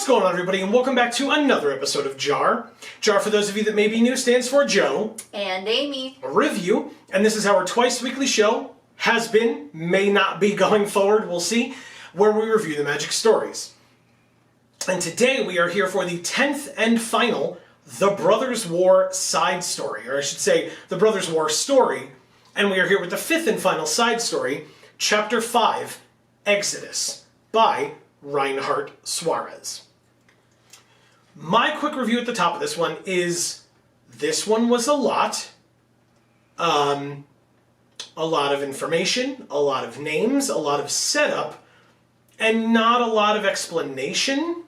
going on, everybody, and welcome back to another episode of JaAR. JaAR, for those of you that may be new, stands for Joe and Amy. A review, and this is our twice-weekly show, has been, may not be going forward, we'll see, where we review the Magic stories. And today we are here for the 10th and final The Brothers' War side story, or I should say, The Brothers' War story, and we are here with the 5th and final side story, Chapter 5, Exodus, by Reinhard Suarez. My quick review at the top of this one is, this one was a lot. A lot of information, a lot of names, a lot of setup, and not a lot of explanation.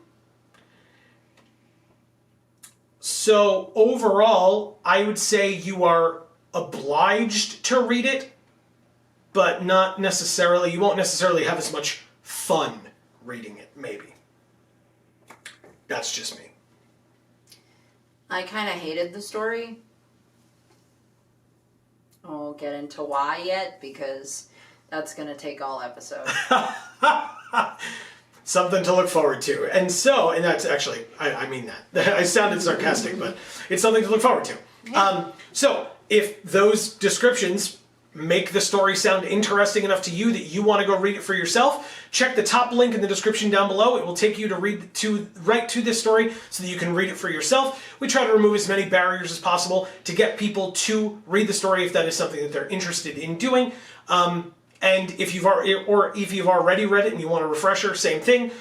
So overall, I would say you are obliged to read it, but not necessarily, you won't necessarily have as much fun reading it, maybe. That's just me. I kind of hated the story. I won't get into why yet, because that's going to take all episode. Something to look forward to. And that's actually, I mean that. I sounded sarcastic, but it's something to look forward to. Yeah. So if those descriptions make the story sound interesting enough to you that you want to go read it for yourself, check the top link in the description down below. It will take you right to this story so that you can read it for yourself. We try to remove as many barriers as possible to get people to read the story if that is something that they're interested in doing. And if you've already read it and you want a refresher, same thing.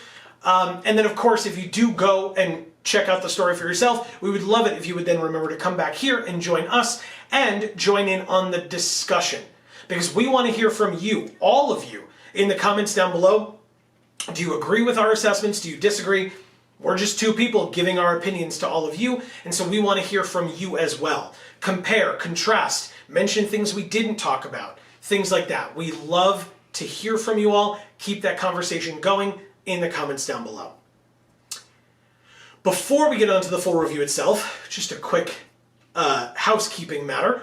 And then of course, if you do go and check out the story for yourself, we would love it if you would then remember to come back here and join us and join in on the discussion. Because we want to hear from you, all of you, in the comments down below. Do you agree with our assessments? Do you disagree? We're just two people giving our opinions to all of you, and so we want to hear from you as well. Compare, contrast, mention things we didn't talk about, things like that. We love to hear from you all. Keep that conversation going in the comments down below. Before we get on to the full review itself, just a quick housekeeping matter.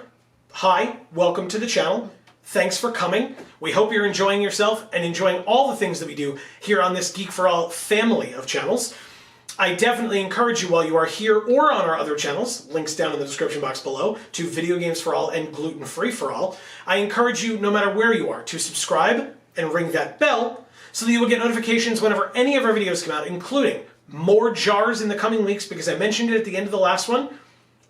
Hi, welcome to the channel. Thanks for coming. We hope you're enjoying yourself and enjoying all the things that we do here on this Geek for All family of channels. I definitely encourage you while you are here or on our other channels, links down in the description box below, to Video Games for All and Gluten Free for All. I encourage you, no matter where you are, to subscribe and ring that bell so that you will get notifications whenever any of our videos come out, including more JaARs in the coming weeks, because I mentioned it at the end of the last one.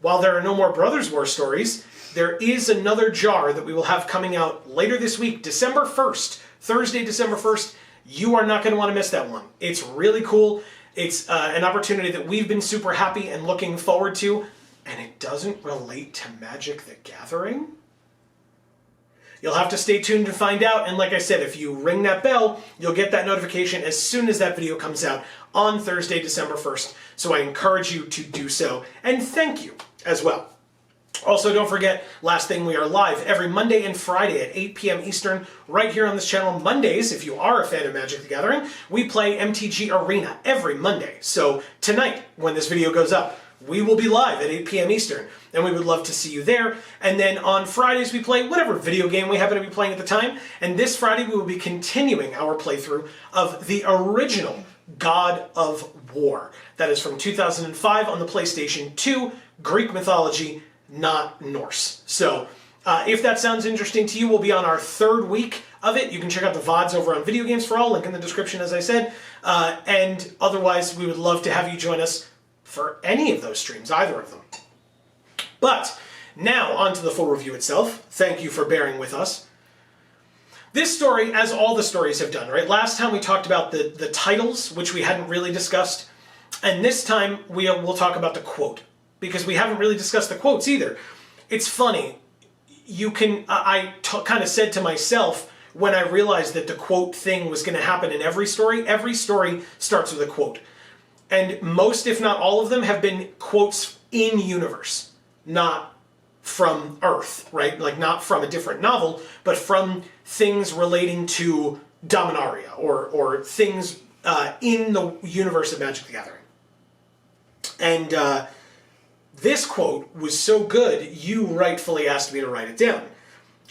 While there are no more Brothers War stories, there is another JaAR that we will have coming out later this week, December 1st, Thursday, December 1st. You are not going to want to miss that one. It's really cool. It's an opportunity that we've been super happy and looking forward to, and it doesn't relate to Magic the Gathering. You'll have to stay tuned to find out, and like I said, if you ring that bell, you'll get that notification as soon as that video comes out on Thursday, December 1st. So I encourage you to do so, and thank you as well. Also, don't forget, last thing, we are live every Monday and Friday at 8 p.m. Eastern, right here on this channel. Mondays, if you are a fan of Magic the Gathering, we play MTG Arena every Monday. So tonight, when this video goes up, we will be live at 8 p.m. Eastern, and we would love to see you there. And then on Fridays, we play whatever video game we happen to be playing at the time. And this Friday, we will be continuing our playthrough of the original God of War. That is from 2005 on the PlayStation 2, Greek mythology, not Norse. So if that sounds interesting to you, we'll be on our 3rd week of it. You can check out the VODs over on Video Games for All, link in the description, as I said. And otherwise, we would love to have you join us for any of those streams, either of them. But now, on to the full review itself. Thank you for bearing with us. This story, as all the stories have done, right? Last time we talked about the titles, which we hadn't really discussed. And this time, we'll talk about the quote, because we haven't really discussed the quotes either. It's funny. I kind of said to myself, when I realized that the quote thing was going to happen in every story starts with a quote. And most, if not all of them, have been quotes in universe, not from Earth, right? Like not from a different novel, but from things relating to Dominaria or things in the universe of Magic the Gathering. And this quote was so good, you rightfully asked me to write it down.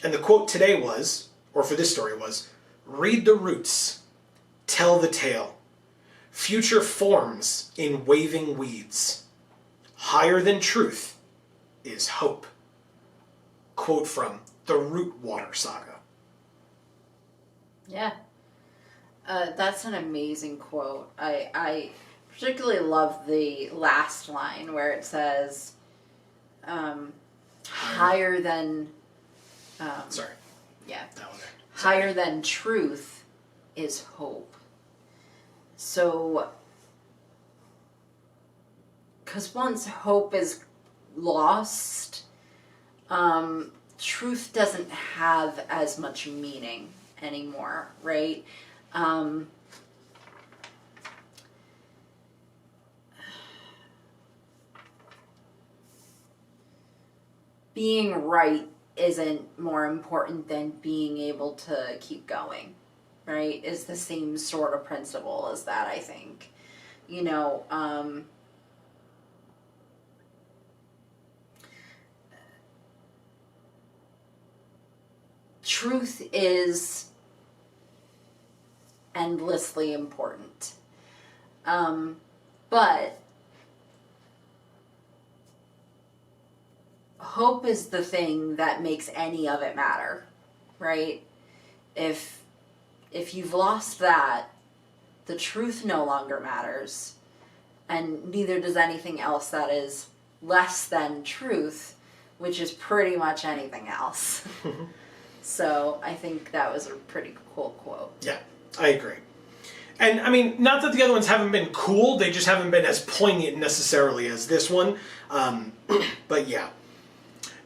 And the quote today was, or for this story was, "Read the roots, tell the tale. future forms in waving weeds. Higher than truth is hope. Quote from the Rootwater Saga. Yeah. That's an amazing quote. I particularly love the last line where it says, higher than... Sorry. Yeah. That one there. Higher than truth is hope. So, because once hope is lost, truth doesn't have as much meaning anymore, right? Being right isn't more important than being able to keep going, right? Is the same sort of principle as that, I think. You know, truth is endlessly important. But hope is the thing that makes any of it matter, right? If you've lost that, the truth no longer matters, and neither does anything else that is less than truth, which is pretty much anything else. So I think that was a pretty cool quote. Yeah, I agree. And I mean, not that the other ones haven't been cool, they just haven't been as poignant necessarily as this one. But yeah.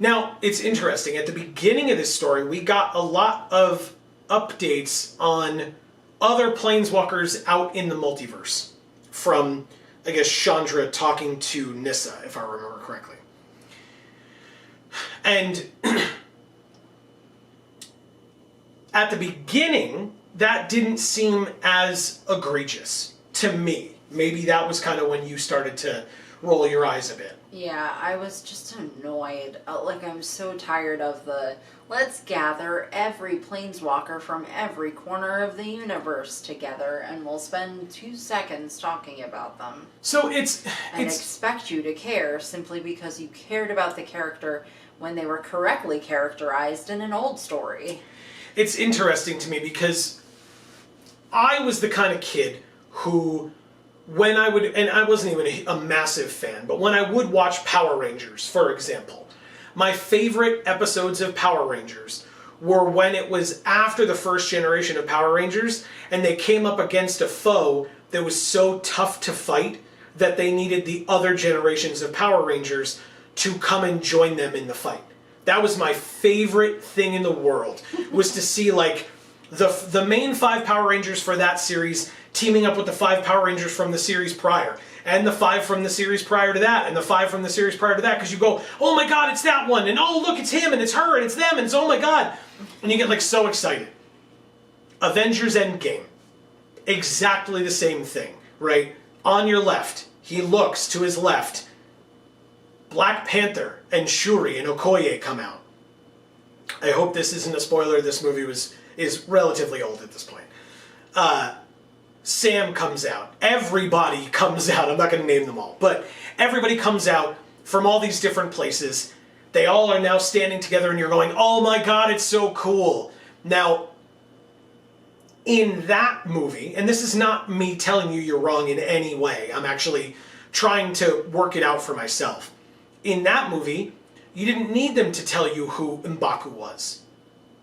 Now, it's interesting. At the beginning of this story, we got a lot of updates on other planeswalkers out in the multiverse. From, I guess, Chandra talking to Nissa, if I remember correctly. And at the beginning, that didn't seem as egregious to me. Maybe that was kind of when you started to roll your eyes a bit. Yeah, I was just annoyed. Like, I'm so tired of the, let's gather every planeswalker from every corner of the universe together and we'll spend 2 seconds talking about them. So and expect you to care simply because you cared about the character when they were correctly characterized in an old story. It's interesting to me because I was the kind of kid who, when I would, and I wasn't even a massive fan, but when I would watch Power Rangers, for example, my favorite episodes of Power Rangers were when it was after the first generation of Power Rangers and they came up against a foe that was so tough to fight that they needed the other generations of Power Rangers to come and join them in the fight. That was my favorite thing in the world, was to see like the main 5 Power Rangers for that series teaming up with the 5 Power Rangers from the series prior, and the 5 from the series prior to that, and the 5 from the series prior to that, because you go, oh my god, it's that one, and oh look, it's him, and it's her, and it's them, and it's oh my god, and you get like so excited. Avengers Endgame, exactly the same thing, right? On your left, he looks to his left, Black Panther and Shuri and Okoye come out. I hope this isn't a spoiler, this movie is relatively old at this point. Sam comes out. Everybody comes out. I'm not going to name them all, but everybody comes out from all these different places. They all are now standing together and you're going, oh my god, it's so cool. Now, in that movie, and this is not me telling you you're wrong in any way, I'm actually trying to work it out for myself. In that movie, you didn't need them to tell you who M'Baku was,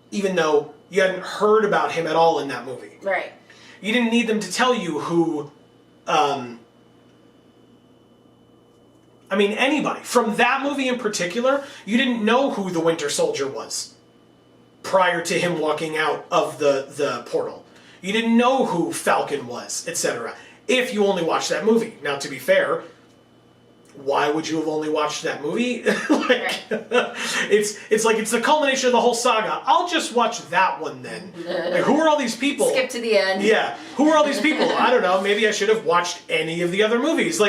even though you hadn't heard about him at all in that movie. Right. You didn't need them to tell you who, anybody. From that movie in particular, you didn't know who the Winter Soldier was prior to him walking out of the portal. You didn't know who Falcon was, etc. If you only watched that movie. Now, to be fair, why would you have only watched that movie? It's like it's the culmination of the whole saga. I'll just watch that one then. Like, who are all these people? Skip to the end. Yeah, who are all these people? I don't know. Maybe I should have watched any of the other movies.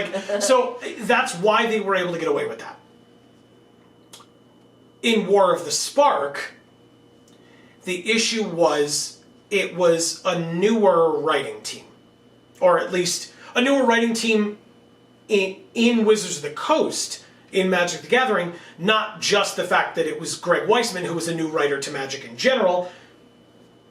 So that's why they were able to get away with that. In War of the Spark, the issue was it was a newer writing team, or at least a newer writing team in Wizards of the Coast in Magic the Gathering, not just the fact that it was Greg Weisman, who was a new writer to Magic in general,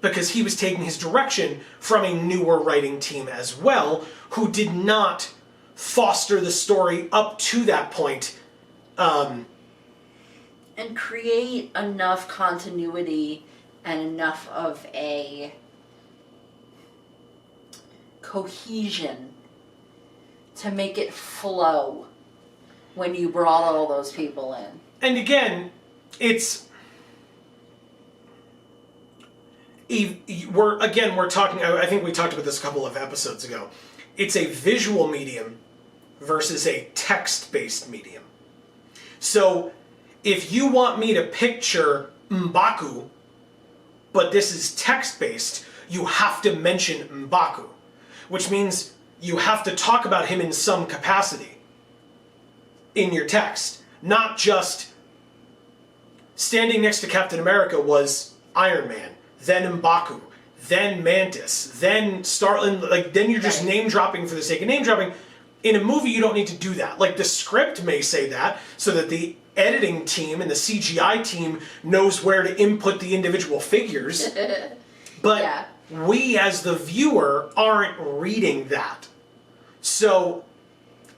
because he was taking his direction from a newer writing team as well, who did not foster the story up to that point. And create enough continuity and enough of a cohesion to make it flow when you brought all those people in. And again, we're talking, I think we talked about this a couple of episodes ago. It's a visual medium versus a text-based medium. So if you want me to picture M'Baku, but this is text-based, you have to mention M'Baku, which means you have to talk about him in some capacity in your text. Not just standing next to Captain America was Iron Man, then M'Baku, then Mantis, then Starlin, then you're just name dropping for the sake of name dropping. In a movie, you don't need to do that. The script may say that so that the editing team and the CGI team knows where to input the individual figures. But we, as the viewer, aren't reading that. So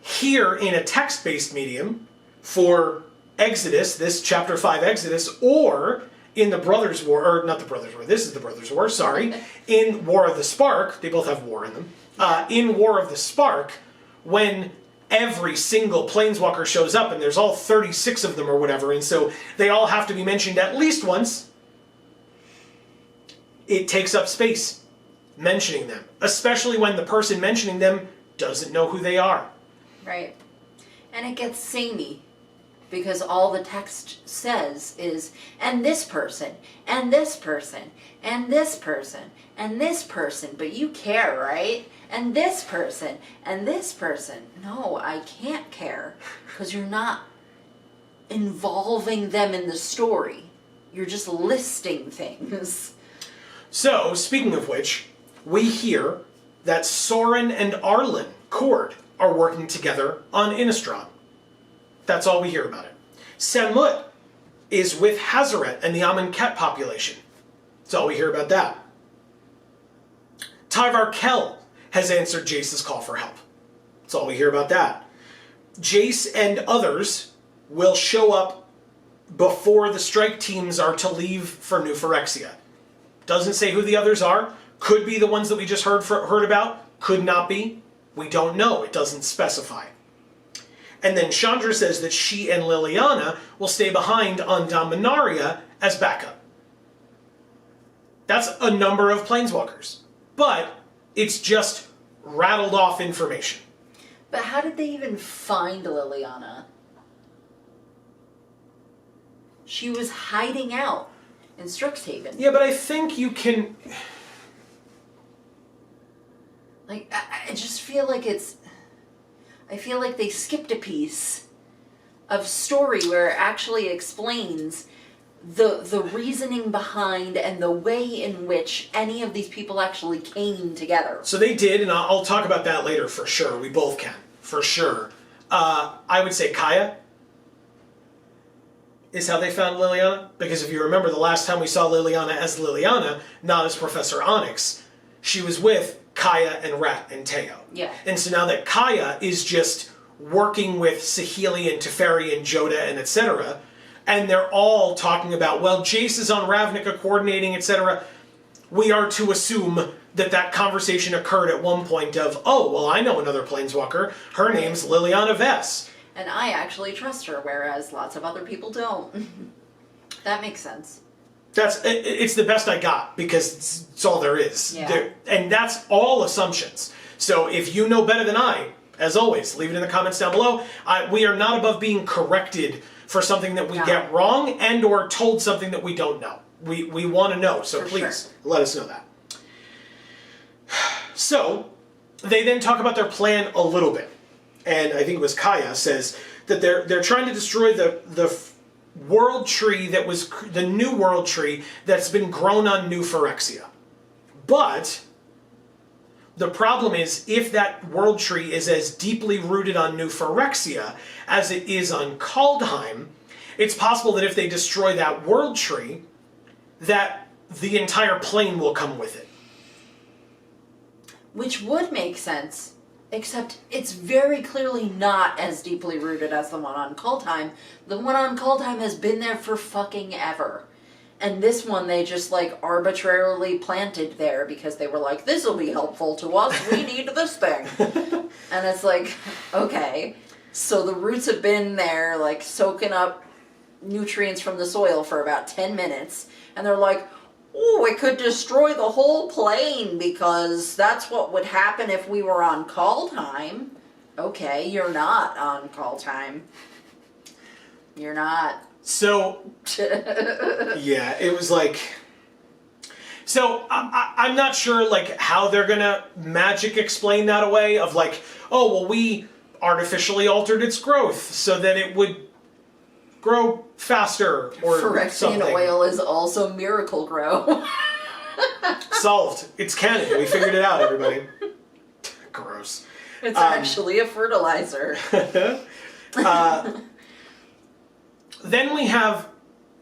here in a text-based medium for Exodus, this Chapter 5 Exodus, or in the Brothers' War, or not the Brothers' War, this is the Brothers' War, sorry, in War of the Spark, they both have war in them, in War of the Spark, when every single Planeswalker shows up, and there's all 36 of them or whatever, and so they all have to be mentioned at least once, it takes up space mentioning them, especially when the person mentioning them doesn't know who they are. Right. And it gets samey, because all the text says is, and this person, and this person, and this person, and this person, but you care, right? And this person, and this person. No, I can't care, because you're not involving them in the story. You're just listing things. So, speaking of which, we hear that Sorin and Arlen Cord are working together on Innistrad. That's all we hear about it. Samut is with Hazaret and the Amonkhet population. That's all we hear about that. Tyvar Kell has answered Jace's call for help. That's all we hear about that. Jace and others will show up before the strike teams are to leave for New Phyrexia. Doesn't say who the others are. Could be the ones that we just heard about. Could not be. We don't know. It doesn't specify. And then Chandra says that she and Liliana will stay behind on Dominaria as backup. That's a number of Planeswalkers. But it's just rattled off information. But how did they even find Liliana? She was hiding out in Strixhaven. Yeah, but I think you can... I just feel like I feel like they skipped a piece of story where it actually explains the reasoning behind and the way in which any of these people actually came together. So they did, and I'll talk about that later for sure. We both can, for sure. I would say Kaya is how they found Liliana, because if you remember the last time we saw Liliana as Liliana, not as Professor Onyx, she was with Kaya and Rat and Teo. Yeah. And so now that Kaya is just working with Saheeli and Teferi and Joda and etc., and they're all talking about, well, Jace is on Ravnica coordinating, etc., we are to assume that that conversation occurred at one point of, oh, well, I know another Planeswalker. Her name's Liliana Vess. And I actually trust her, whereas lots of other people don't. That makes sense. It's the best I got, because it's all there is. Yeah. And that's all assumptions. So if you know better than I, as always, leave it in the comments down below. We are not above being corrected for something that we get wrong and or told something that we don't know. We want to know, so please let us know that. So they then talk about their plan a little bit. And I think it was Kaya says that they're trying to destroy the world tree that was the new world tree that's been grown on New Phyrexia. But The problem is, if that world tree is as deeply rooted on New Phyrexia as it is on Kaldheim, it's possible that if they destroy that world tree, that the entire plane will come with it. Which would make sense, except it's very clearly not as deeply rooted as the one on Kaldheim. The one on Kaldheim has been there for fucking ever. And this one they just like arbitrarily planted there because they were like, this will be helpful to us, we need this thing. And it's like, okay. So the roots have been there like soaking up nutrients from the soil for about 10 minutes. And they're like, oh, it could destroy the whole plane because that's what would happen if we were on Kaldheim. Okay, you're not on Kaldheim. You're not. So, yeah, it was like... So, I'm not sure, like, how they're gonna magic explain that away of, like, oh, well, we artificially altered its growth so that it would grow faster or Phyrexian something. oil is also Miracle Grow. Solved. It's canon. We figured it out, everybody. Gross. It's actually a fertilizer. Then we have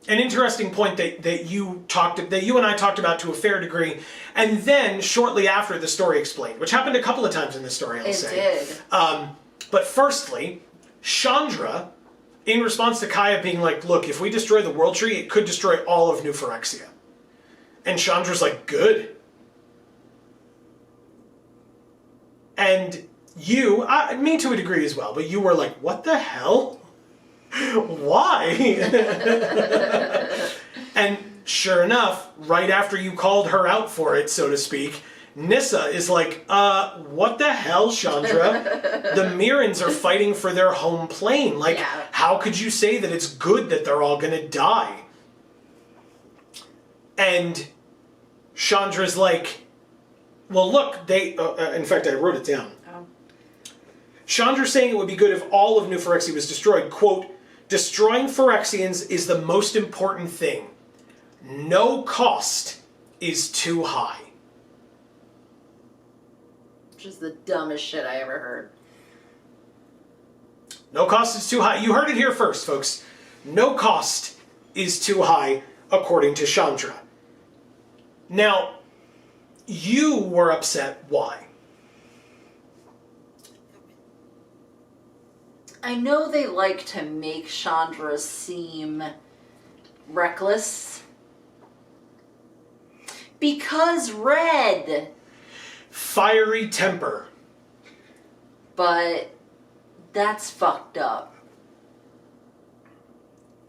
an interesting point that you and I talked about to a fair degree, and then shortly after the story explained, which happened a couple of times in the story, I'll say. It did. But firstly, Chandra, in response to Kaya being like, look, if we destroy the world tree, it could destroy all of New Phyrexia. And Chandra's like, good. And you, me to a degree as well, but you were like, what the hell? Why? And sure enough, right after you called her out for it, so to speak, Nissa is like, what the hell, Chandra? The Mirrans are fighting for their home plane. Like, how could you say that it's good that they're all gonna die? And Chandra's like, well, look, they... in fact, I wrote it down. Chandra's saying it would be good if all of New Phyrexia was destroyed. Quote, destroying Phyrexians is the most important thing. No cost is too high. Which is the dumbest shit I ever heard. No cost is too high. You heard it here first, folks. No cost is too high, according to Chandra. Now, you were upset. Why? I know they like to make Chandra seem reckless. Because red. Fiery temper. But that's fucked up.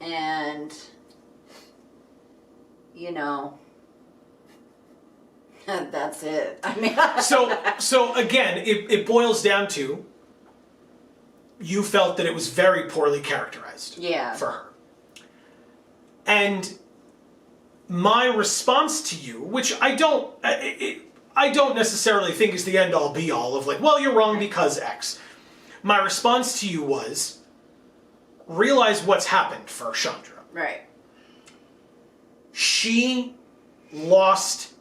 And, you know, that's it. I mean, so again, it boils down to you felt that it was very poorly characterized for her. And my response to you, which I don't necessarily think is the end-all be-all of like, well, you're wrong because X. My response to you was, realize what's happened for Chandra. Right. She lost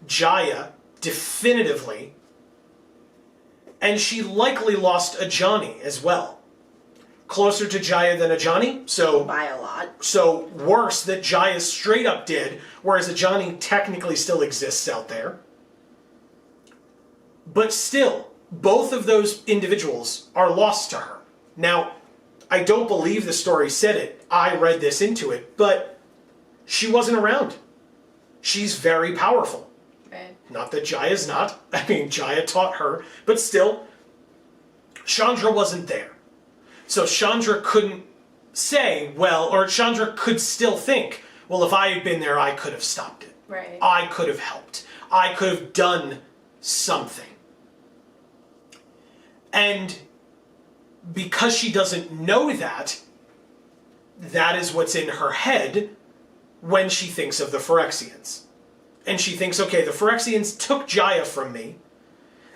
JaAR definitively, and she likely lost Ajani as well. Closer to JaAR than Ajani, so... By a lot. So worse that JaAR is straight up dead, whereas Ajani technically still exists out there. But still, both of those individuals are lost to her. Now, I don't believe the story said it. I read this into it, but she wasn't around. She's very powerful. Right. Not that JaAR is not. I mean, JaAR taught her, but still, Chandra wasn't there. So Chandra couldn't say, well, or Chandra could still think, well, if I had been there, I could have stopped it. Right. I could have helped. I could have done something. And because she doesn't know that, that is what's in her head when she thinks of the Phyrexians. And she thinks, okay, the Phyrexians took JaAR from me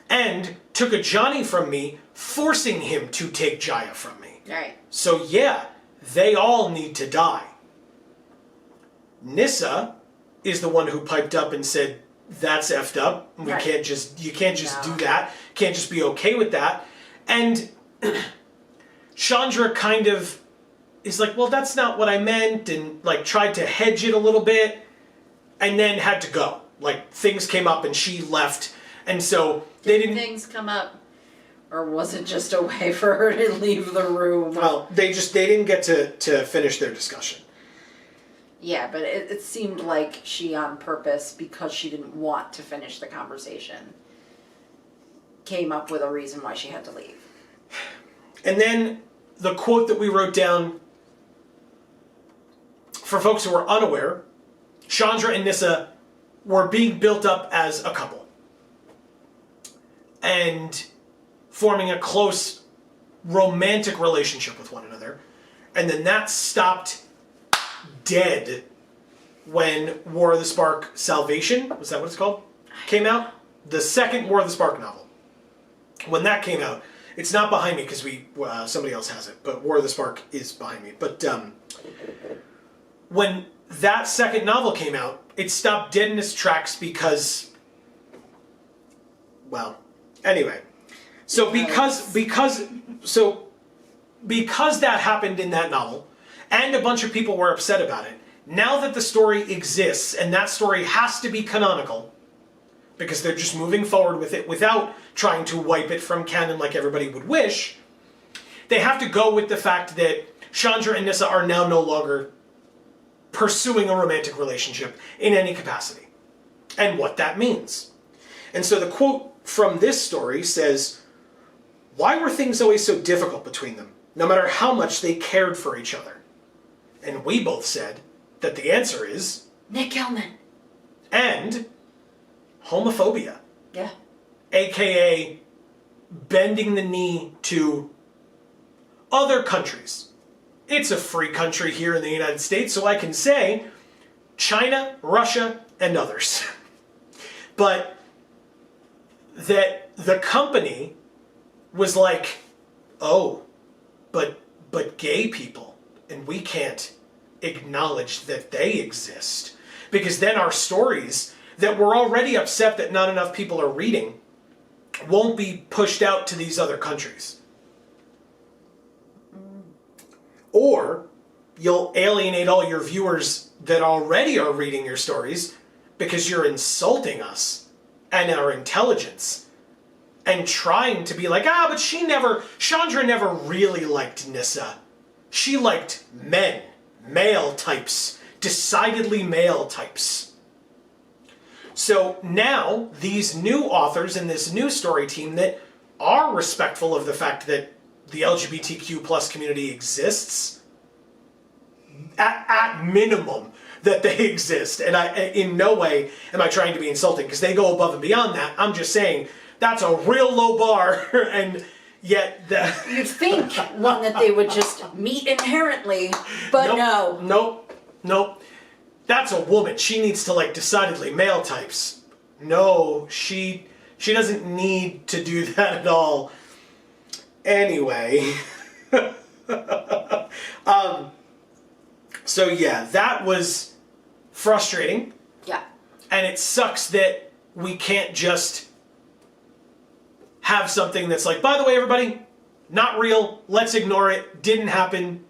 and took Ajani from me, forcing him to take JaAR from me. Right. So yeah, they all need to die. Nissa is the one who piped up and said, that's effed up. We Right. can't just, you can't just do that. Can't just be okay with that. And Chandra kind of is like, well, that's not what I meant, and like tried to hedge it a little bit, and then had to go. Like things came up and she left, and so they didn't. Things come up, or was it just a way for her to leave the room? Well, they didn't get to finish their discussion. Yeah, but it seemed like she, on purpose, because she didn't want to finish the conversation, came up with a reason why she had to leave. And then the quote that we wrote down, for folks who are unaware, Chandra and Nissa were being built up as a couple. And forming a close romantic relationship with one another. And then that stopped dead when War of the Spark Salvation, was that what it's called, came out? The second War of the Spark novel. When that came out, it's not behind me because somebody else has it, but War of the Spark is behind me. But when that second novel came out, it stopped dead in its tracks because, well, anyway. So because that happened in that novel, and a bunch of people were upset about it, now that the story exists, and that story has to be canonical, because they're just moving forward with it without trying to wipe it from canon like everybody would wish, they have to go with the fact that Chandra and Nissa are now no longer pursuing a romantic relationship in any capacity, and what that means. And so the quote from this story says, "Why were things always so difficult between them, no matter how much they cared for each other?" And we both said that the answer is... Nick Gilman. And homophobia. Yeah. AKA bending the knee to other countries. It's a free country here in the United States, so I can say China, Russia, and others. But that the company was like, oh, but gay people, and we can't acknowledge that they exist. Because then our stories that we're already upset that not enough people are reading won't be pushed out to these other countries. Or you'll alienate all your viewers that already are reading your stories because you're insulting us and our intelligence and trying to be like, but Chandra never really liked Nissa. She liked men, male types, decidedly male types. So now these new authors and this new story team that are respectful of the fact that the LGBTQ plus community exists, at minimum that they exist, and I in no way am I trying to be insulting because they go above and beyond that. I'm just saying that's a real low bar, and yet you'd think one that they would just meet inherently, but nope. That's a woman. She needs to like decidedly male types. No, she doesn't need to do that at all. Anyway, so yeah, that was frustrating. Yeah. And it sucks that we can't just have something that's like, by the way, everybody, not real. Let's ignore it. Didn't happen.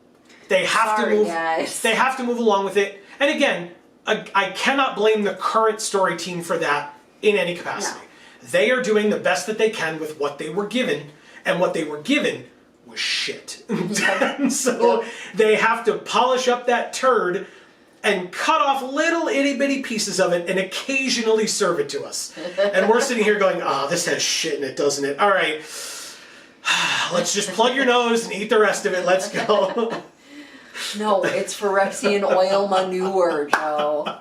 They have to move. Guys. They have to move along with it. And again, I cannot blame the current story team for that in any capacity. No. They are doing the best that they can with what they were given, and what they were given was shit. So they have to polish up that turd and cut off little itty bitty pieces of it and occasionally serve it to us. And we're sitting here going, this has shit in it, doesn't it? All right, let's just plug your nose and eat the rest of it. Let's go. No, it's Phyrexian oil manure, Joe.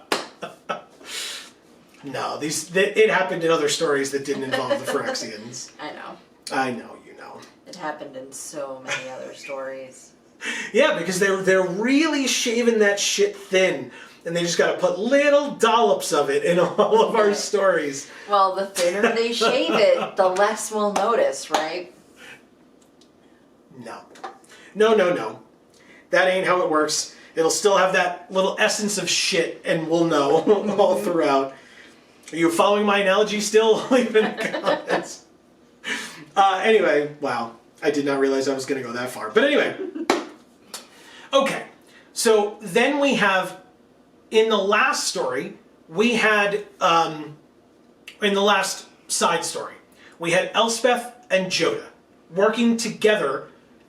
No, it happened in other stories that didn't involve the Phyrexians. I know, you know. It happened in so many other stories. Yeah, because they're really shaving that shit thin, and they just got to put little dollops of it in all of our stories. Well, the thinner they shave it, the less we'll notice, right? No. That ain't how it works. It'll still have that little essence of shit, and we'll know all throughout. Are you following my analogy still? Leave in the comments. Anyway, wow. I did not realize I was going to go that far. But anyway. Okay. So then we have, in the last story, we had, in the last side story, we had Elspeth and JaAR working together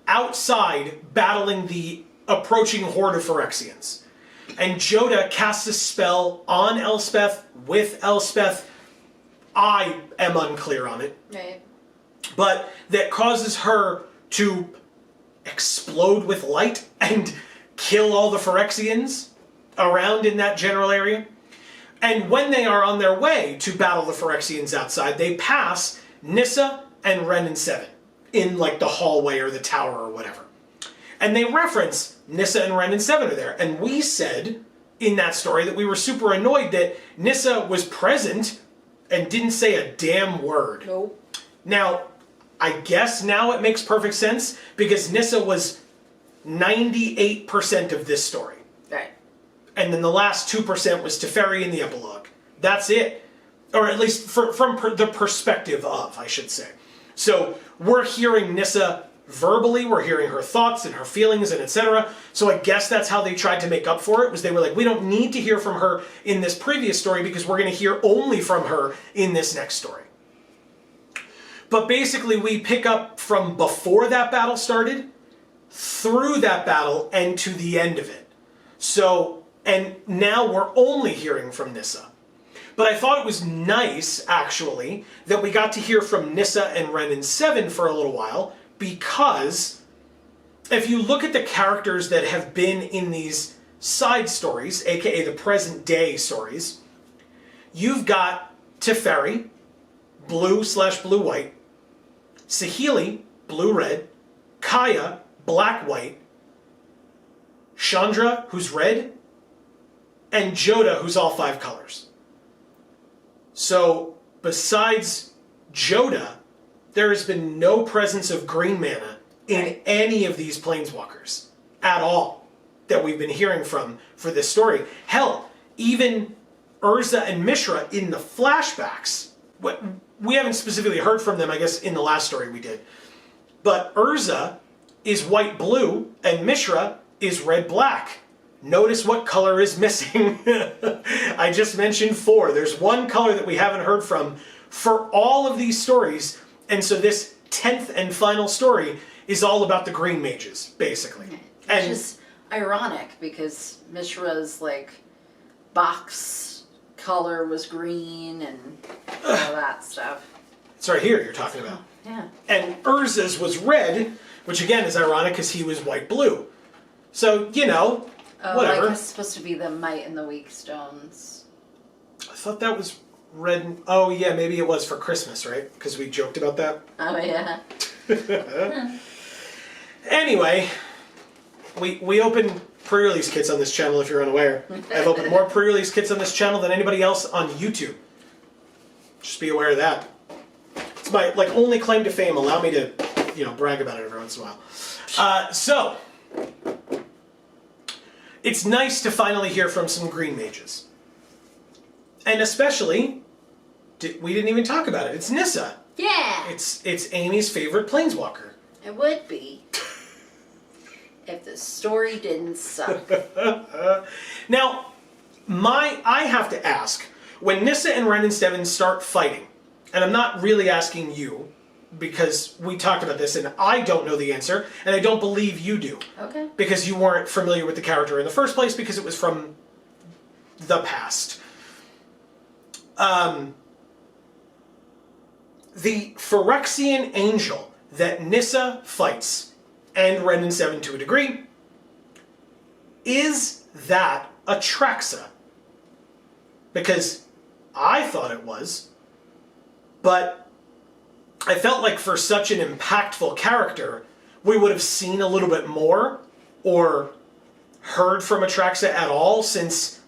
outside battling the approaching horde of Phyrexians. And JaAR casts a spell on Elspeth, with Elspeth. I am unclear on it. Right. But that causes her to explode with light and kill all the Phyrexians around in that general area. And when they are on their way to battle the Phyrexians outside, they pass Nissa and Ren and Seven in like the hallway or the tower or whatever. And they reference Nissa and Ren and Seven are there. And we said in that story that we were super annoyed that Nissa was present and didn't say a damn word. Nope. Now, I guess now it makes perfect sense because Nissa was 98% of this story. Right. And then the last 2% was Teferi in the epilogue. That's it. Or at least from the perspective of, I should say. So we're hearing Nissa verbally, we're hearing her thoughts and her feelings and etc. So I guess that's how they tried to make up for it, was they were like, we don't need to hear from her in this previous story because we're going to hear only from her in this next story. But basically we pick up from before that battle started, through that battle, and to the end of it. So, and now we're only hearing from Nissa. But I thought it was nice, actually, that we got to hear from Nissa and Ren and Seven for a little while, because if you look at the characters that have been in these side stories, aka the present day stories, you've got Teferi, blue/blue-white, Saheeli, blue-red, Kaya, black-white, Chandra, who's red, and JaAR, who's all 5 colors. So, besides JaAR, there has been no presence of green mana in any of these planeswalkers at all that we've been hearing from for this story. Hell, even Urza and Mishra in the flashbacks, we haven't specifically heard from them, I guess, in the last story we did. But Urza is white-blue and Mishra is red-black. Notice what color is missing. I just mentioned 4. There's one color that we haven't heard from for all of these stories. And so this 10th and final story is all about the green mages, basically. Which is ironic because Mishra's like box color was green and all that stuff. It's right here you're talking about. Yeah. And Urza's was red, which again is ironic because he was white-blue. So, you know, whatever. Like it's supposed to be the might and the weak stones. I thought that was red. And, oh, yeah, maybe it was for Christmas, right? Because we joked about that. Oh, yeah. Anyway, we open pre-release kits on this channel, if you're unaware. I've opened more pre-release kits on this channel than anybody else on YouTube. Just be aware of that. It's my only claim to fame. Allow me to, brag about it every once in a while. So, it's nice to finally hear from some green mages. And especially, we didn't even talk about it. It's Nissa. Yeah. It's Amy's favorite planeswalker. It would be. If the story didn't suck. Now, I have to ask, when Nissa and Ren and Seven start fighting, and I'm not really asking you, because we talked about this and I don't know the answer, and I don't believe you do. Okay. Because you weren't familiar with the character in the first place because it was from the past. The Phyrexian angel that Nissa fights, and Ren and Seven to a degree, is that Atraxa? Because I thought it was, but I felt like for such an impactful character, we would have seen a little bit more, or heard from Atraxa at all, since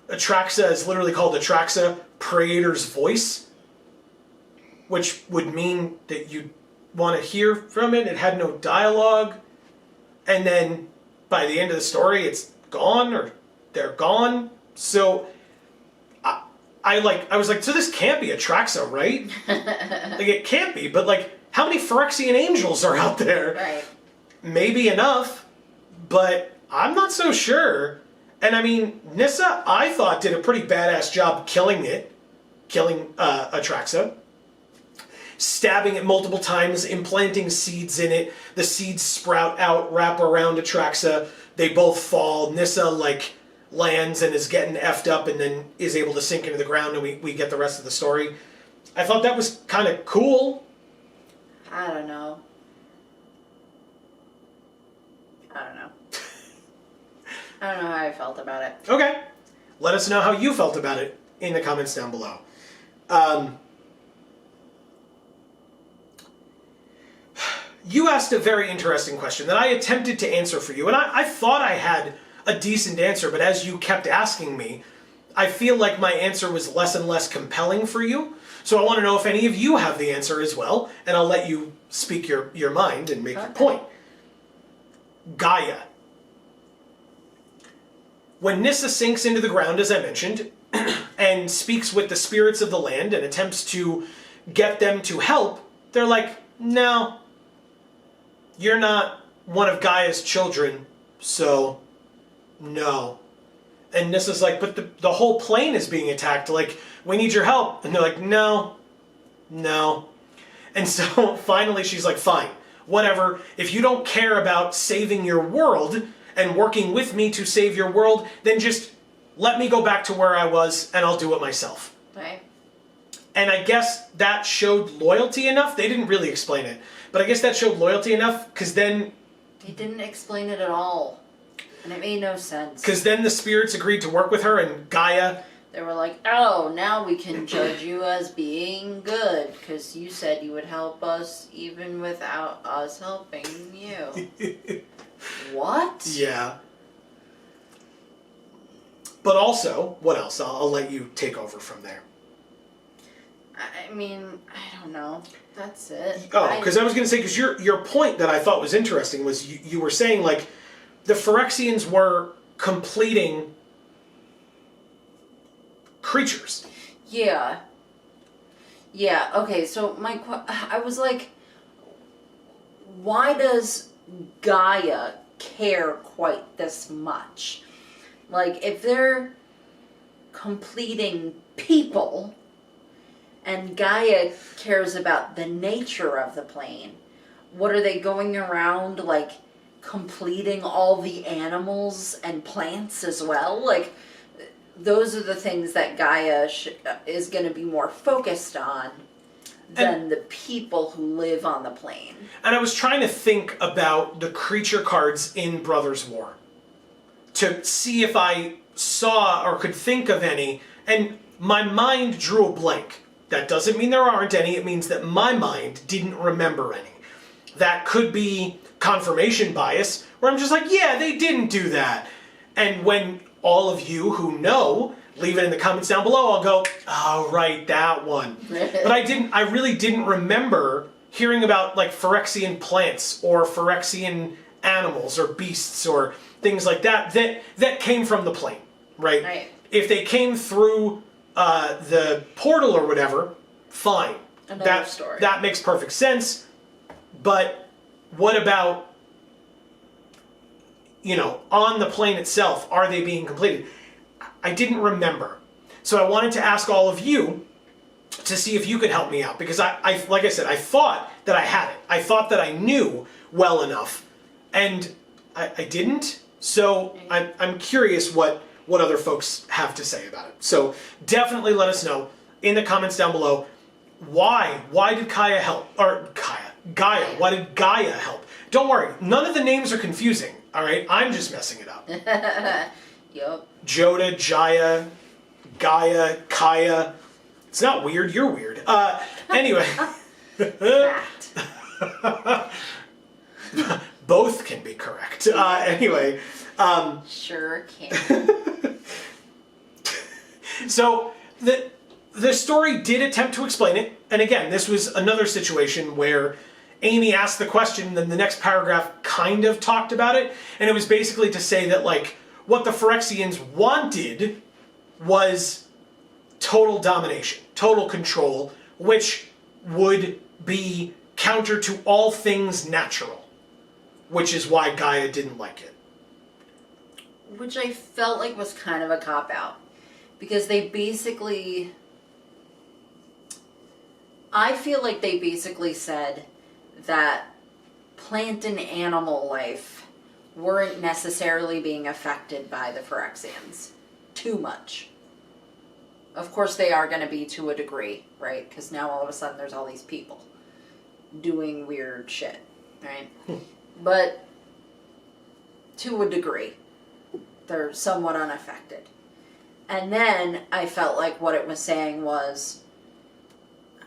Atraxa is literally called Atraxa, Praetor's voice, which would mean that you'd want to hear from it. It had no dialogue, and then by the end of the story it's gone, or they're gone. So I was like, so this can't be Atraxa, right? Like, it can't be, but like, how many Phyrexian angels are out there? Right. Maybe enough, but I'm not so sure. And I mean, Nissa, I thought, did a pretty badass job killing Atraxa. Stabbing it multiple times, implanting seeds in it. The seeds sprout out, wrap around Atraxa. They both fall. Nissa, like, lands and is getting effed up and then is able to sink into the ground, and we get the rest of the story. I thought that was kind of cool. I don't know. I don't know how I felt about it. Okay. Let us know how you felt about it in the comments down below. You asked a very interesting question that I attempted to answer for you, and I thought I had a decent answer, but as you kept asking me, I feel like my answer was less and less compelling for you. So I want to know if any of you have the answer as well, and I'll let you speak your mind and make your point. Gaia. When Nissa sinks into the ground, as I mentioned, and speaks with the spirits of the land and attempts to get them to help, they're like, no, you're not one of Gaia's children, so no. And Nissa's like, but the whole plane is being attacked, like, we need your help. And they're like, no. And so finally she's like, fine, whatever. If you don't care about saving your world and working with me to save your world, then just let me go back to where I was and I'll do it myself. Right. And I guess that showed loyalty enough. They didn't really explain it, but I guess that showed loyalty enough because then... They didn't explain it at all. And it made no sense. Because then the spirits agreed to work with her, and Gaia... They were like, oh, now we can judge you as being good, because you said you would help us even without us helping you. What? Yeah. But also, what else? I'll let you take over from there. I mean, I don't know. That's it. Oh, because I was going to say, because your point that I thought was interesting was you were saying, like, the Phyrexians were completing creatures. Yeah. Yeah, okay, so I was like, why does Gaia care quite this much? Like, if they're completing people, and Gaia cares about the nature of the plane, what are they going around, like, completing all the animals and plants as well? Like, those are the things that Gaia is going to be more focused on than the people who live on the plane. And I was trying to think about the creature cards in Brothers War to see if I saw or could think of any, and my mind drew a blank. That doesn't mean there aren't any, it means that my mind didn't remember any. That could be confirmation bias, where I'm just like, yeah, they didn't do that. And when all of you who know, leave it in the comments down below, I'll go, oh, right, that one. But I really didn't remember hearing about, like, Phyrexian plants or Phyrexian animals or beasts or things like that came from the plane, right? Right. If they came through the portal or whatever, fine. Another story. That makes perfect sense. But what about, on the plane itself, are they being completed? I didn't remember. So I wanted to ask all of you to see if you could help me out. Because I like I said, I thought that I had it. I thought that I knew well enough. And I didn't. So I'm curious what other folks have to say about it. So definitely let us know in the comments down below. Why did Gaia help? Or Gaia. Why did Gaia help? Don't worry. None of the names are confusing. All right? I'm just messing it up. Yup. Joda, Jaya, Gaia, Kaya. It's not weird. You're weird. Anyway. Fact. Both can be correct. Anyway. Sure can. So the story did attempt to explain it. And again, this was another situation where Amy asked the question, and then the next paragraph kind of talked about it. And it was basically to say that, like, what the Phyrexians wanted was total domination, total control, which would be counter to all things natural, which is why Gaia didn't like it. Which I felt like was kind of a cop-out. Because they basically... I feel like they basically said that plant and animal life weren't necessarily being affected by the Phyrexians too much. Of course they are going to be to a degree, right? Because now all of a sudden there's all these people doing weird shit, right? But to a degree, they're somewhat unaffected. And then I felt like what it was saying was,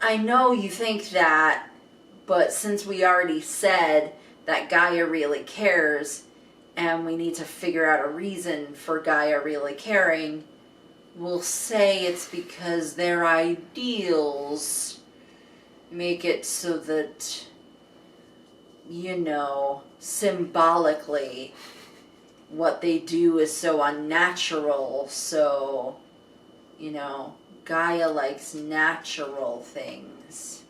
I know you think that, but since we already said that Gaia really cares, and we need to figure out a reason for Gaia really caring, we'll say it's because their ideals make it so that, you know, symbolically, what they do is so unnatural, so, you know, Gaia likes natural things.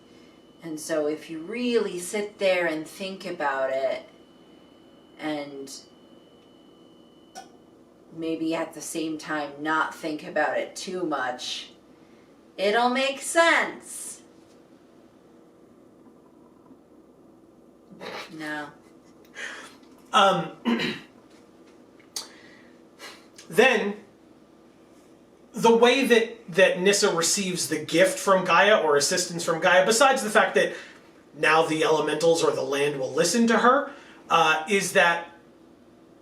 And so if you really sit there and think about it, and maybe at the same time not think about it too much, it'll make sense. No. Then, the way that Nissa receives the gift from Gaia or assistance from Gaia, besides the fact that now the elementals or the land will listen to her, is that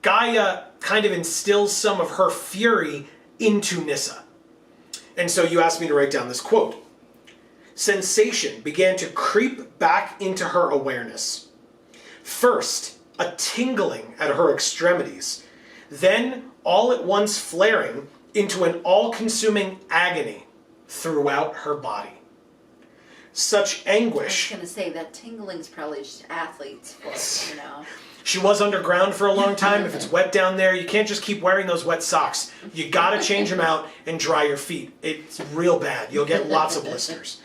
Gaia kind of instills some of her fury into Nissa. And so you asked me to write down this quote. Sensation began to creep back into her awareness. First, a tingling at her extremities, then all at once flaring into an all-consuming agony throughout her body. Such anguish... I was going to say, that tingling's probably just athlete's foot, you know. She was underground for a long time. If it's wet down there, you can't just keep wearing those wet socks. You gotta change them out and dry your feet. It's real bad. You'll get lots of blisters.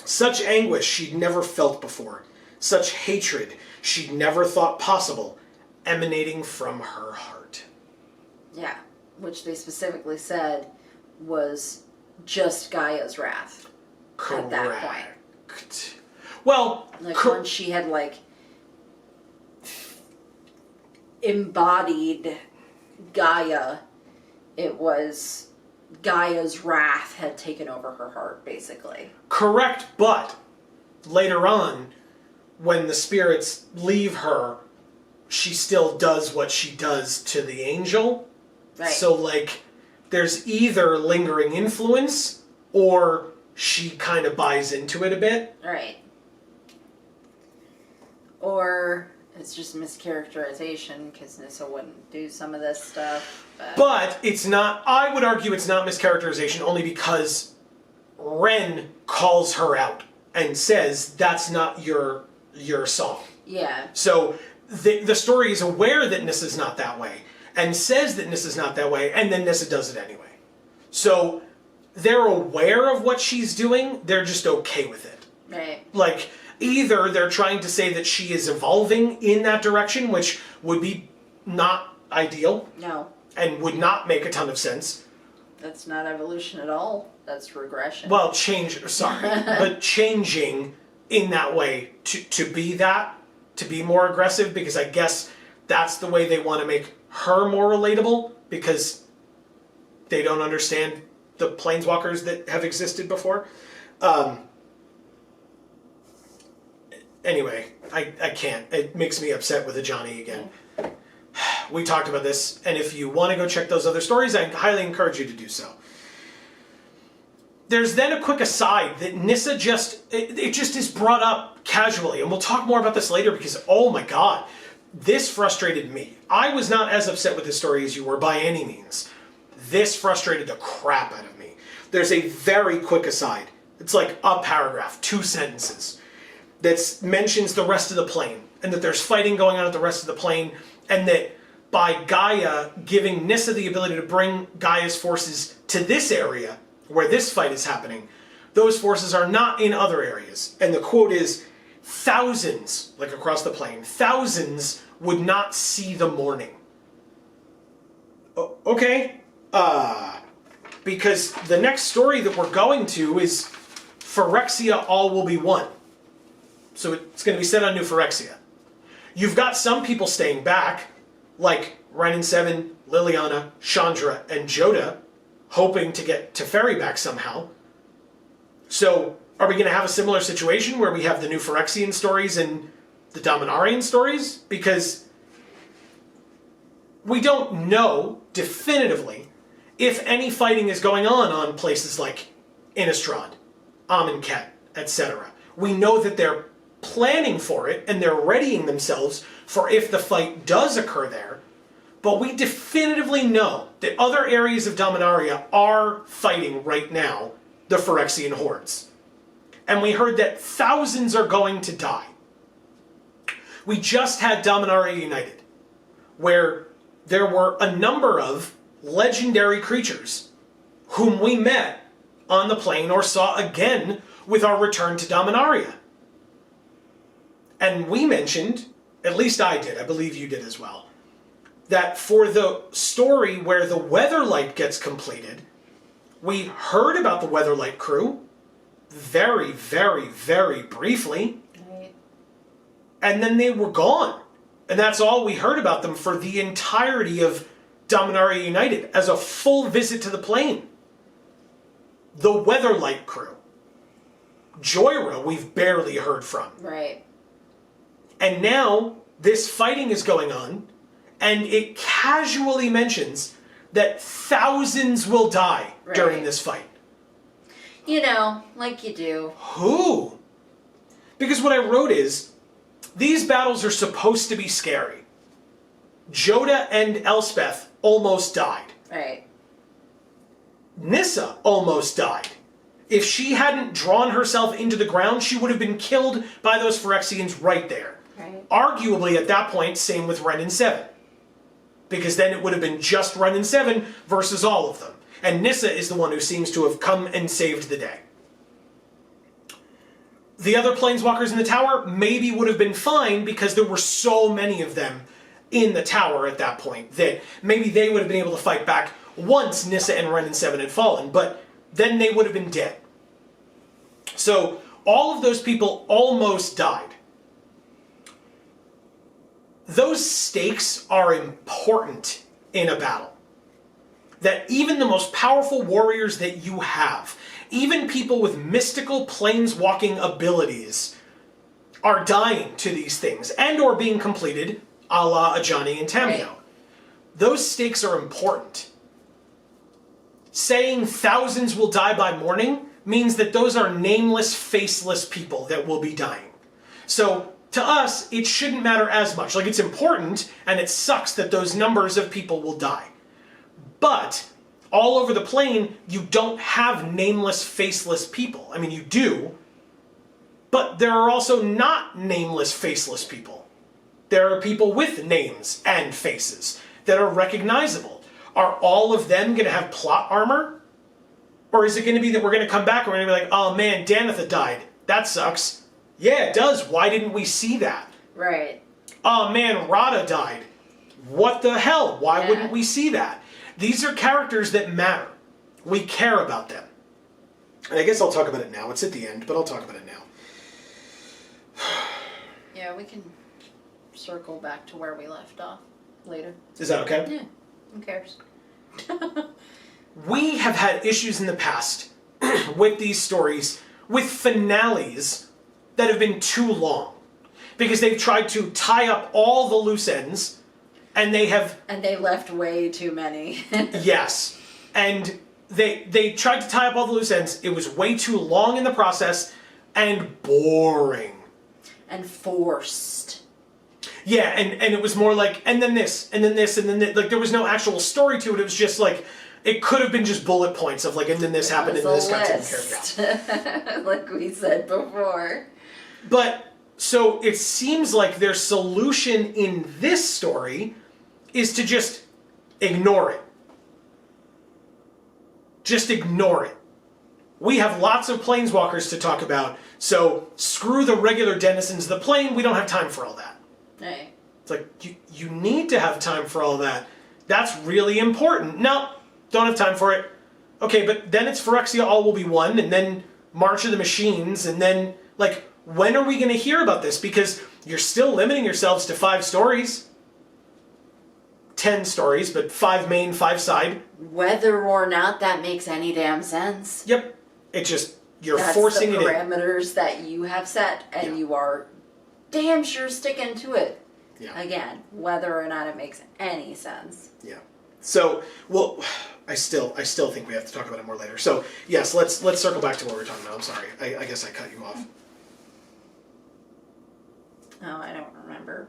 Such anguish she'd never felt before. Such hatred she'd never thought possible, emanating from her heart. Yeah, which they specifically said was just Gaia's wrath. Correct. At that point. Well, like once she had like embodied Gaia, it was Gaia's wrath had taken over her heart, basically. Correct, but later on, when the spirits leave her, she still does what she does to the angel. Right. So, like, there's either lingering influence, or she kind of buys into it a bit. Right. Or it's just mischaracterization, because Nissa wouldn't do some of this stuff. But it's not, I would argue it's not mischaracterization, only because Ren calls her out and says, that's not your song. Yeah. So the story is aware that Nissa's not that way, and says that Nissa's not that way, and then Nissa does it anyway. So they're aware of what she's doing, they're just okay with it. Right. Like, either they're trying to say that she is evolving in that direction, which would be not ideal. No. And would not make a ton of sense. That's not evolution at all. That's regression. Well, but changing in that way to be more aggressive, because I guess that's the way they want to make her more relatable, because they don't understand the planeswalkers that have existed before. Anyway, I can't. It makes me upset with Ajani again. We talked about this, and if you want to go check those other stories, I highly encourage you to do so. There's then a quick aside that Nissa it just is brought up casually, and we'll talk more about this later because, oh my god, this frustrated me. I was not as upset with this story as you were by any means. This frustrated the crap out of me. There's a very quick aside. It's like a paragraph, 2 sentences, that mentions the rest of the plane, and that there's fighting going on at the rest of the plane, and that by Gaia giving Nissa the ability to bring Gaia's forces to this area, where this fight is happening, those forces are not in other areas. And the quote is, thousands, like across the plain, thousands would not see the morning. Okay. Because the next story that we're going to is Phyrexia all will be one. So it's going to be set on New Phyrexia. You've got some people staying back, like Ren and Seven, Liliana, Chandra, and Joda, hoping to get Teferi back somehow. So are we going to have a similar situation where we have the New Phyrexian stories and the Dominarian stories? Because we don't know definitively if any fighting is going on places like Innistrad, Amonkhet, etc. We know that they're planning for it and they're readying themselves for if the fight does occur there. But we definitively know that other areas of Dominaria are fighting right now the Phyrexian hordes. And we heard that thousands are going to die. We just had Dominaria United, where there were a number of legendary creatures whom we met on the plane or saw again with our return to Dominaria. And we mentioned, at least I did, I believe you did as well, that for the story where the Weatherlight gets completed, we heard about the Weatherlight crew very, very, very briefly. Right. And then they were gone. And that's all we heard about them for the entirety of Dominaria United as a full visit to the plane. The Weatherlight crew. Joyra, we've barely heard from. Right. And now this fighting is going on, and it casually mentions that thousands will die during this fight. You know, like you do. Who? Because what I wrote is, these battles are supposed to be scary. Joda and Elspeth almost died. Right. Nissa almost died. If she hadn't drawn herself into the ground, she would have been killed by those Phyrexians right there. Right. Arguably, at that point, same with Ren and Seven. Because then it would have been just Ren and Seven versus all of them. And Nissa is the one who seems to have come and saved the day. The other planeswalkers in the tower maybe would have been fine because there were so many of them in the tower at that point that maybe they would have been able to fight back once Nissa and Ren and Seven had fallen, but then they would have been dead. So all of those people almost died. Those stakes are important in a battle. That even the most powerful warriors that you have, even people with mystical planeswalking abilities, are dying to these things and or being completed, a la Ajani and Tamio. Right. Those stakes are important. Saying thousands will die by morning means that those are nameless, faceless people that will be dying. So to us, it shouldn't matter as much. Like, it's important, and it sucks that those numbers of people will die. But all over the plane, you don't have nameless, faceless people. I mean, you do, but there are also not nameless, faceless people. There are people with names and faces that are recognizable. Are all of them going to have plot armor? Or is it going to be that we're going to come back and we're going to be like, oh man, Danitha died. That sucks. Yeah, it does. Why didn't we see that? Right. Oh man, Radha died. What the hell? Why wouldn't we see that? These are characters that matter. We care about them. And I guess I'll talk about it now. It's at the end, but I'll talk about it now. Yeah, we can circle back to where we left off later. Is that okay? Yeah. Who cares? We have had issues in the past with these stories, with finales that have been too long. Because they've tried to tie up all the loose ends, and they have... And they left way too many. Yes. And they tried to tie up all the loose ends. It was way too long in the process, and boring. And forced. Yeah, and it was more like, and then this, and then this, and then this. Like, there was no actual story to it. It was just like, it could have been just bullet points of like, and then this happened, and then this got taken care of. Like we said before. But, so it seems like their solution in this story is to just ignore it. Just ignore it. we have lots of planeswalkers to talk about, so screw the regular denizens of the plane, we don't have time for all that. Right. It's like, you need to have time for all that. That's really important. No, don't have time for it. Okay, but then it's Phyrexia All Will Be One, and then March of the Machines, and then, like, when are we going to hear about this? Because you're still limiting yourselves to 5 stories. 10 stories, but 5 main, 5 side. Whether or not that makes any damn sense. Yep. It just, you're That's forcing the it in. parameters that you have set, and you are damn sure sticking to it. Yeah. Again, whether or not it makes any sense. Yeah. So, well, I still think we have to talk about it more later. So, yes, let's circle back to what we were talking about. I'm sorry. I guess I cut you off. Oh, I don't remember.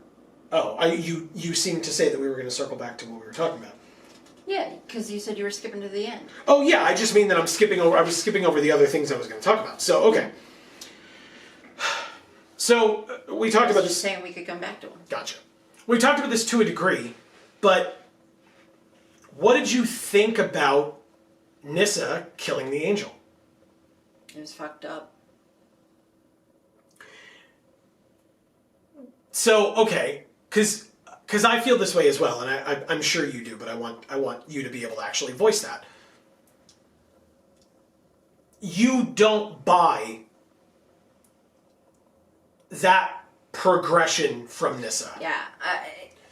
Oh, you seemed to say that we were going to circle back to what we were talking about. Yeah, because you said you were skipping to the end. Oh, yeah, I just mean that I was skipping over the other things I was going to talk about. So, okay. So, we talked about this. Saying we could come back to them. Gotcha. We talked about this to a degree, but what did you think about Nissa killing the angel? It was fucked up. So, okay, because I feel this way as well, and I'm sure you do, but I want you to be able to actually voice that. You don't buy that progression from Nissa. Yeah,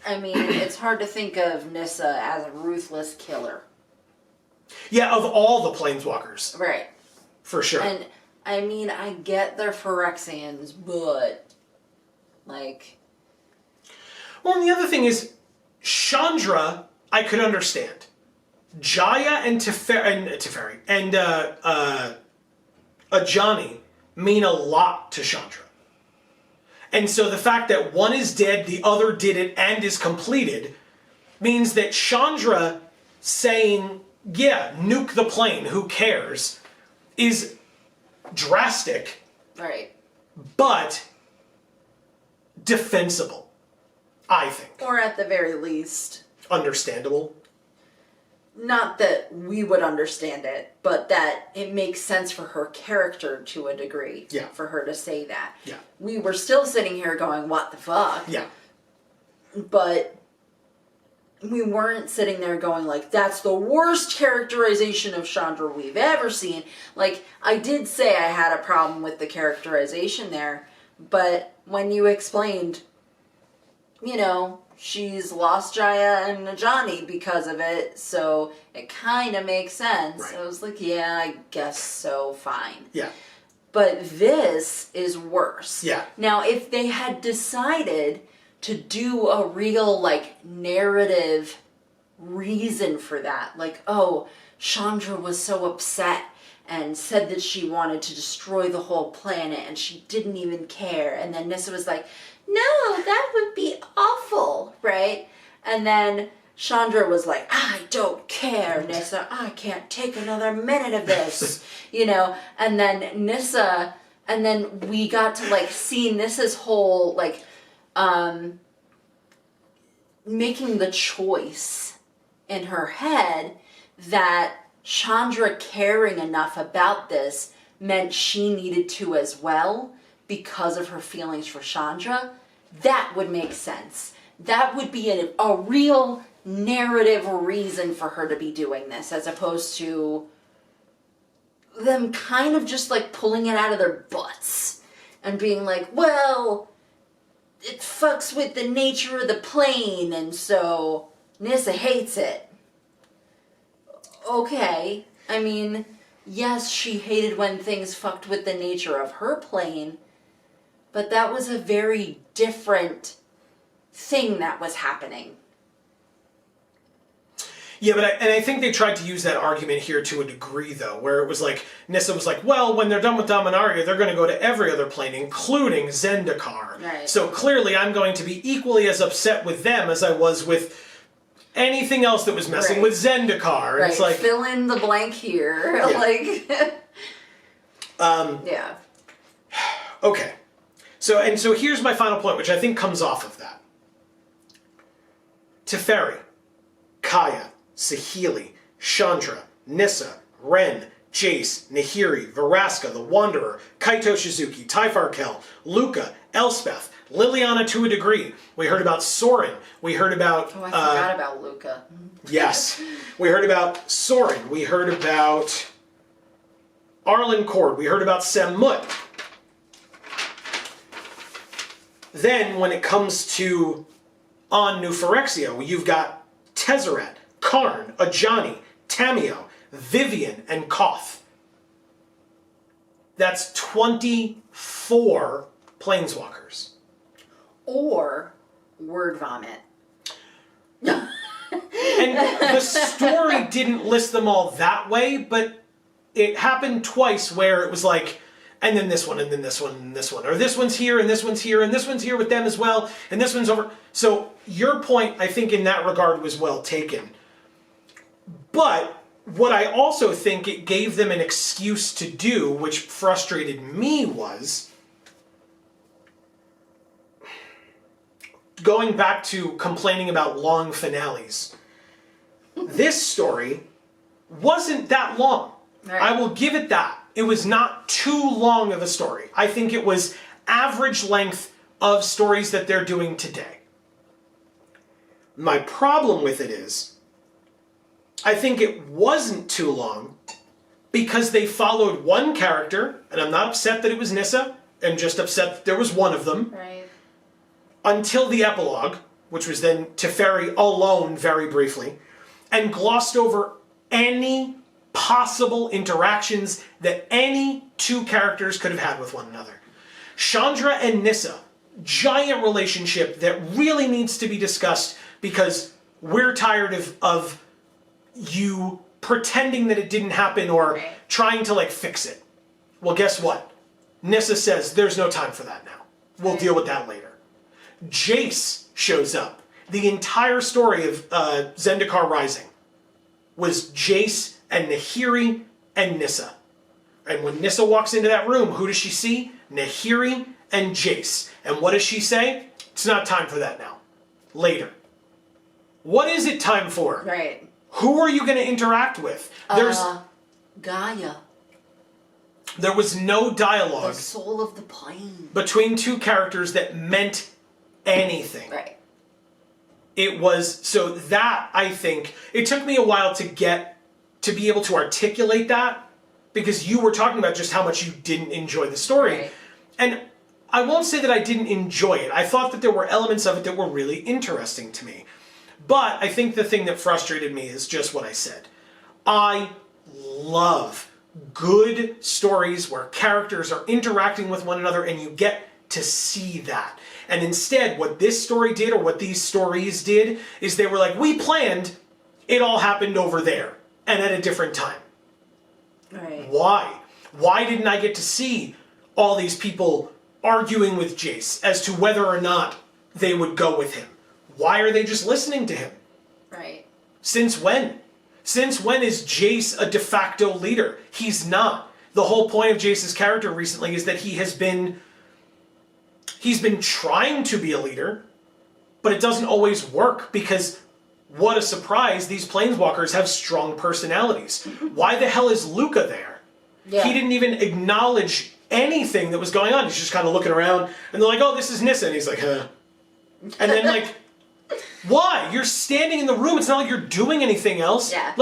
I mean, it's hard to think of Nissa as a ruthless killer. Yeah, of all the planeswalkers. Right. For sure. And, I mean, I get they're Phyrexians, but, like... Well, and the other thing is, Chandra, I could understand. Jaya and Teferi and Ajani mean a lot to Chandra. And so the fact that one is dead, the other did it, and is completed, means that Chandra saying, yeah, nuke the plane, who cares, is drastic. Right. But defensible, I think. Or at the very least... Understandable. Not that we would understand it, but that it makes sense for her character to a degree. Yeah. For her to say that. Yeah. We were still sitting here going, what the fuck? Yeah. But we weren't sitting there going like, that's the worst characterization of Chandra we've ever seen. Like, I did say I had a problem with the characterization there, but when you explained, you know, she's lost Jaya and Najani because of it, so it kind of makes sense. Right. I was like, yeah, I guess so, fine. Yeah. But this is worse. Yeah. Now, if they had decided to do a real, like, narrative reason for that, like, oh, Chandra was so upset and said that she wanted to destroy the whole planet and she didn't even care, and then Nissa was like, no, that would be awful, right? And then Chandra was like, I don't care, Nissa. I can't take another minute of this, you know? And then Nissa, and then we got to, like, see Nissa's whole, like, making the choice in her head that Chandra caring enough about this meant she needed to as well, because of her feelings for Chandra. That would make sense. That would be a real narrative reason for her to be doing this, as opposed to them kind of just like pulling it out of their butts and being like, well, it fucks with the nature of the plane, and so Nissa hates it. Okay, I mean, yes, she hated when things fucked with the nature of her plane, but that was a very different thing that was happening. Yeah, but I think they tried to use that argument here to a degree, though, where it was like, Nissa was like, well, when they're done with Dominaria, they're going to go to every other plane, including Zendikar. Right. So clearly I'm going to be equally as upset with them as I was with anything else that was messing Right. with Zendikar. And Right, it's like, fill in the blank here. Yeah. Like, yeah. okay. So here's my final point, which I think comes off of that. Teferi, Kaya, Saheeli, Chandra, Nissa, Ren, Jace, Nahiri, Veraska, the Wanderer, Kaito Shizuki, Typhar Kell, Luca, Elspeth, Liliana to a degree. We heard about Soren. We heard about... Oh, I forgot about Luca. Yes. We heard about Soren. We heard about Arlen Cord. We heard about Semmut. Then, when it comes to on New Phyrexia, you've got Tezzeret, Karn, Ajani, Tamio, Vivian, and Koth. That's 24 planeswalkers. Or word vomit. And the story didn't list them all that way, but it happened twice where it was like, and then this one, and then this one, and this one. Or this one's here, and this one's here, and this one's here with them as well, and this one's over. So your point, I think, in that regard was well taken. But what I also think it gave them an excuse to do, which frustrated me, was going back to complaining about long finales. This story wasn't that long. Right. I will give it that. It was not too long of a story. I think it was average length of stories that they're doing today. My problem with it is, I think it wasn't too long because they followed one character, and I'm not upset that it was Nissa, I'm just upset that there was one of them. Right. Until the epilogue, which was then Teferi alone very briefly, and glossed over any possible interactions that any two characters could have had with one another. Chandra and Nissa, giant relationship that really needs to be discussed because we're tired of you pretending that it didn't happen or trying to fix it. Well, guess what? Nissa says there's no time for that now. We'll deal with that later. Jace shows up. The entire story of Zendikar Rising was Jace and Nahiri and Nissa. And when Nissa walks into that room, who does she see? Nahiri and Jace. And what does she say? It's not time for that now. Later. What is it time for? Right. Who are you going to interact with? Gaia. There was no dialogue. The soul of the plane. Between two characters that meant anything. Right. It was, so that, I think, it took me a while to be able to articulate that, because you were talking about just how much you didn't enjoy the story. Right. And I won't say that I didn't enjoy it. I thought that there were elements of it that were really interesting to me. But I think the thing that frustrated me is just what I said. I love good stories where characters are interacting with one another and you get to see that. And instead, what this story did, or what these stories did, is they were like, we planned, it all happened over there, and at a different time. Right. Why? Why didn't I get to see all these people arguing with Jace as to whether or not they would go with him? Why are they just listening to him? Right. Since when? Since when is Jace a de facto leader? He's not. The whole point of Jace's character recently is that he's been trying to be a leader, but it doesn't always work because, what a surprise, these planeswalkers have strong personalities. Why the hell is Luca there? Yeah. He didn't even acknowledge anything that was going on. He's just kind of looking around, and they're like, oh, this is Nissa. And he's like, huh. And then, why? You're standing in the room. It's not like you're doing anything else. Yeah.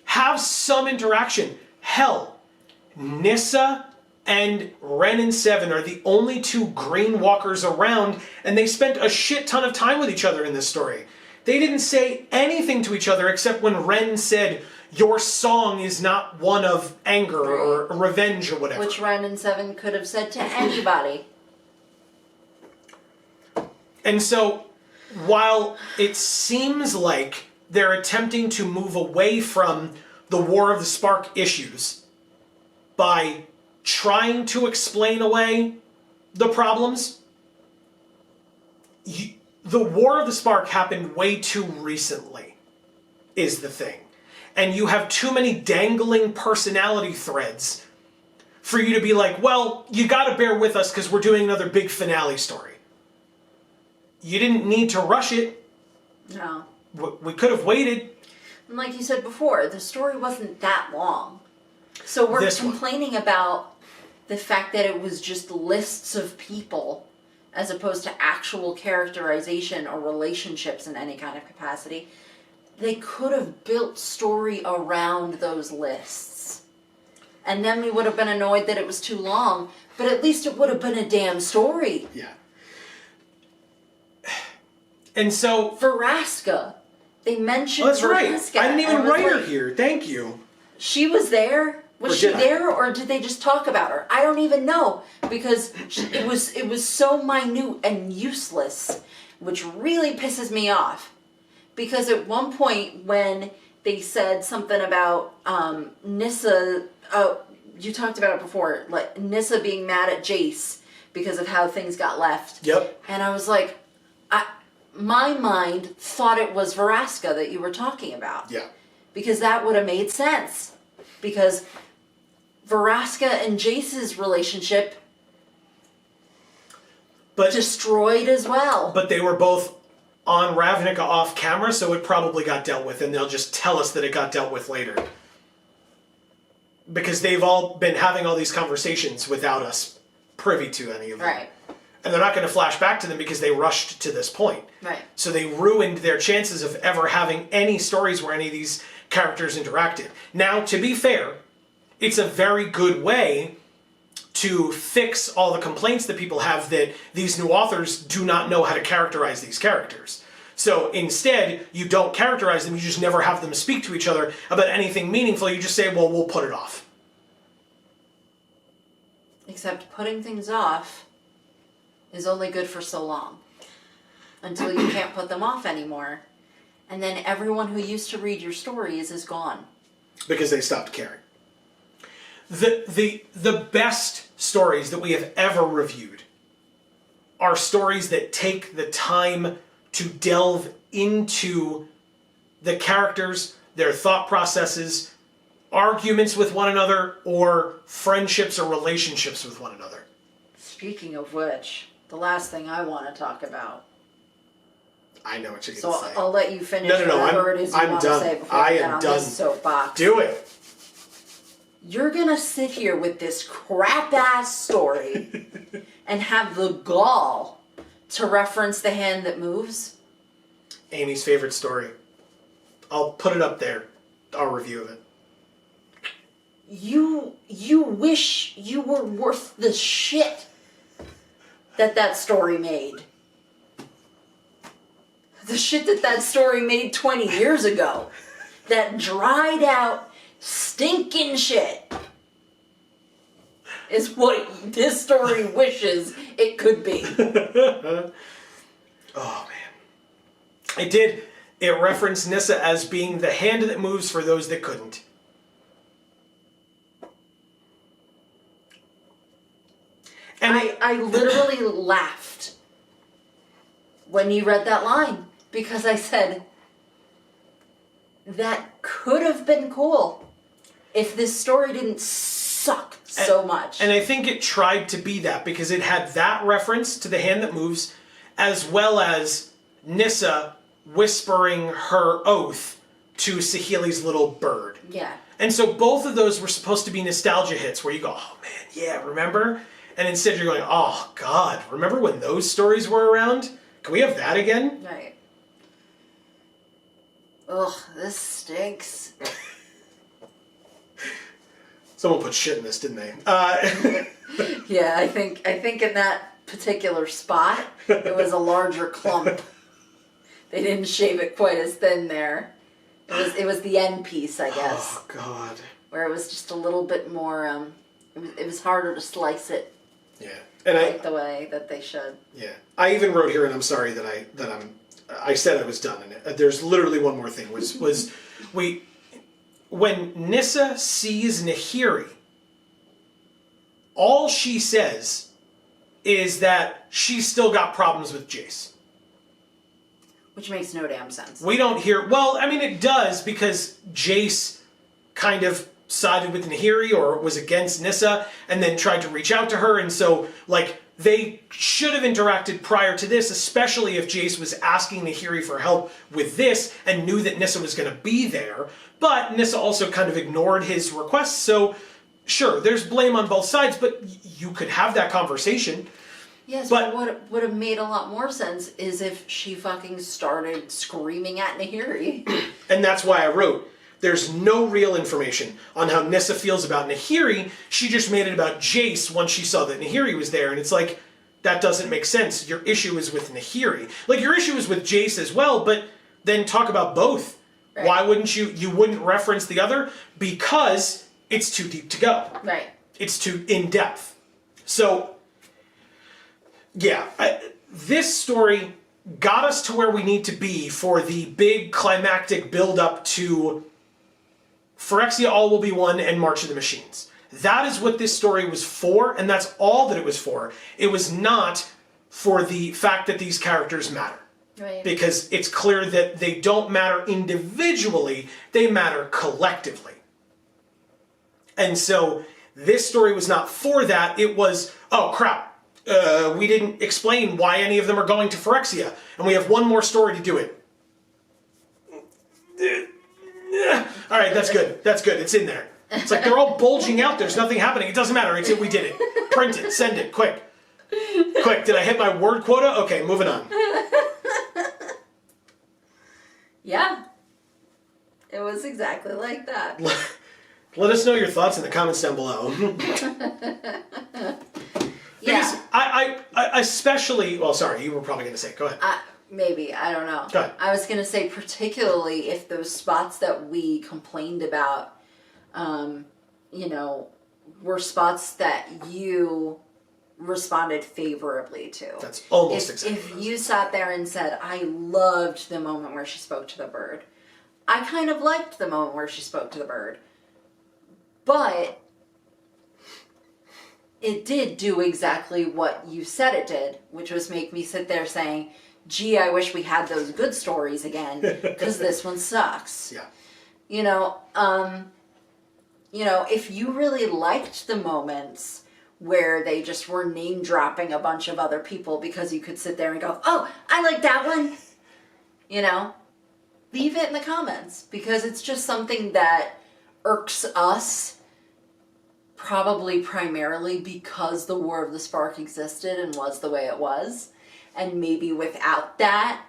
Have some interaction. Hell, Nissa and Ren and Seven are the only two green walkers around, and they spent a shit ton of time with each other in this story. They didn't say anything to each other except when Ren said, your song is not one of anger or revenge or whatever. Which Ren and Seven could have said to anybody. And so, while it seems like they're attempting to move away from the War of the Spark issues by trying to explain away the problems, the War of the Spark happened way too recently, is the thing. And you have too many dangling personality threads for you to be like, well, you gotta bear with us because we're doing another big finale story. You didn't need to rush it. No. We could have waited. And like you said before, the story wasn't that long. So we're This one. complaining about the fact that it was just lists of people as opposed to actual characterization or relationships in any kind of capacity. They could have built story around those lists. And then we would have been annoyed that it was too long, but at least it would have been a damn story. Yeah. And so... Veraska. They mentioned That's right. Veraska. I didn't even and it was write her like, here. Thank you. She was there. Was Or she did I? there, or did they just talk about her? I don't even know, because it was so minute and useless, which really pisses me off. Because at one point when they said something about Nissa, you talked about it before, like Nissa being mad at Jace because of how things got left. Yep. And I was like, my mind thought it was Veraska that you were talking about. Yeah. Because that would have made sense. Because Veraska and Jace's relationship destroyed as well. But they were both on Ravnica off camera, so it probably got dealt with, and they'll just tell us that it got dealt with later. Because they've all been having all these conversations without us privy to any of them. Right. And they're not going to flash back to them because they rushed to this point. Right. So they ruined their chances of ever having any stories where any of these characters interacted. Now, to be fair, it's a very good way to fix all the complaints that people have that these new authors do not know how to characterize these characters. So instead, you don't characterize them, you just never have them speak to each other about anything meaningful. You just say, well, we'll put it off. Except putting things off is only good for so long. Until you can't put them off anymore. And then everyone who used to read your stories is gone. Because they stopped caring. The best stories that we have ever reviewed are stories that take the time to delve into the characters, their thought processes, arguments with one another, or friendships or relationships with one another. Speaking of which, the last thing I want to talk about. I know what you're So going to say. I'll let you finish No, whatever it is you I'm want done. to say before I we get am on done. this soapbox. Do it. You're gonna sit here with this crap-ass story and have the gall to reference The Hand That Moves? Amy's favorite story. I'll put it up there. Our review of it. You wish you were worth the shit that story made. The shit that story made 20 years ago. That dried out, stinking shit is what this story wishes it could be. Oh, man. It did. It referenced Nissa as being the hand that moves for those that couldn't. And I literally laughed when you read that line because I said, that could have been cool if this story didn't suck so much. And I think it tried to be that because it had that reference to the hand that moves as well as Nissa whispering her oath to Saheeli's little bird. Yeah. And so both of those were supposed to be nostalgia hits where you go, oh man, yeah, remember? And instead you're going, oh God, remember when those stories were around? Can we have that again? Right. Ugh, this stinks. Someone put shit in this, didn't they? Yeah, I think in that particular spot, it was a larger clump. They didn't shave it quite as thin there. It was the end piece, I guess. Oh God. Where it was just a little bit more. It was harder to slice it. Yeah, and like the way that they should. Yeah, I even wrote here, and I'm sorry that I said I was done. And there's literally one more thing. When Nissa sees Nahiri, all she says is that she's still got problems with Jace. Which makes no damn sense. We don't hear... Well, I mean, it does, because Jace kind of sided with Nahiri or was against Nissa and then tried to reach out to her. And so, like, they should have interacted prior to this, especially if Jace was asking Nahiri for help with this and knew that Nissa was going to be there. But Nissa also kind of ignored his requests, so sure, there's blame on both sides, but you could have that conversation. Yes, but what would have made a lot more sense is if she fucking started screaming at Nahiri. And that's why I wrote, there's no real information on how Nissa feels about Nahiri. She just made it about Jace once she saw that Nahiri was there. And it's like, that doesn't make sense. Your issue is with Nahiri. Like, your issue is with Jace as well, but then talk about both. Right. Why wouldn't you wouldn't reference the other? Because it's too deep to go. Right. It's too in-depth. So, yeah, this story got us to where we need to be for the big climactic build-up to Phyrexia All Will Be One and March of the Machines. That is what this story was for, and that's all that it was for. It was not for the fact that these characters matter. Right. Because it's clear that they don't matter individually, they matter collectively. And so this story was not for that, it was, oh crap, we didn't explain why any of them are going to Phyrexia, and we have one more story to do it. All right, that's good. That's good. It's in there. It's like they're all bulging out. There's nothing happening. It doesn't matter. It's it. We did it. Print it. Send it. Quick. Quick. Did I hit my word quota? Okay, moving on. Yeah. It was exactly like that. Let us know your thoughts in the comments down below. Because I especially... Well, sorry, you were probably going to say it. Go ahead. Maybe, I don't know. Go ahead. I was going to say particularly if those spots that we complained about, were spots that you responded favorably to. That's almost exactly If you sat there and said, I loved the moment where she spoke to the bird. I kind of liked the moment where she spoke to the bird. But it did do exactly what you said it did, which was make me sit there saying, gee, I wish we had those good stories again, because this one sucks. Yeah. If you really liked the moments where they just were name dropping a bunch of other people because you could sit there and go, oh, I like that one, leave it in the comments, because it's just something that irks us, probably primarily because the War of the Spark existed and was the way it was. And maybe without that,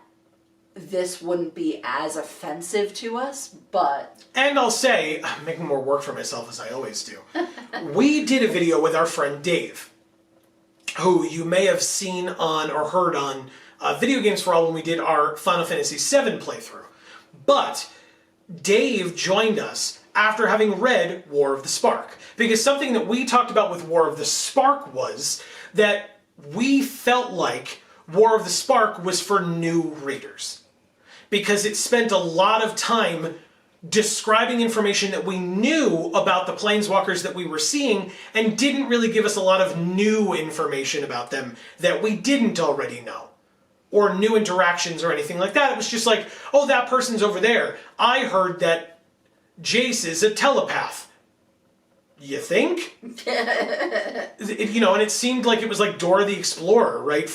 this wouldn't be as offensive to us, but... And I'll say, I'm making more work for myself as I always do. We did a video with our friend Dave, who you may have seen on or heard on Video Games for All when we did our Final Fantasy VII playthrough. But Dave joined us after having read War of the Spark. Because something that we talked about with War of the Spark was that we felt like War of the Spark was for new readers. Because it spent a lot of time describing information that we knew about the planeswalkers that we were seeing and didn't really give us a lot of new information about them that we didn't already know. Or new interactions or anything like that. It was just like, oh, that person's over there. I heard that Jace is a telepath. You think? And it seemed like it was like Dora the Explorer, right?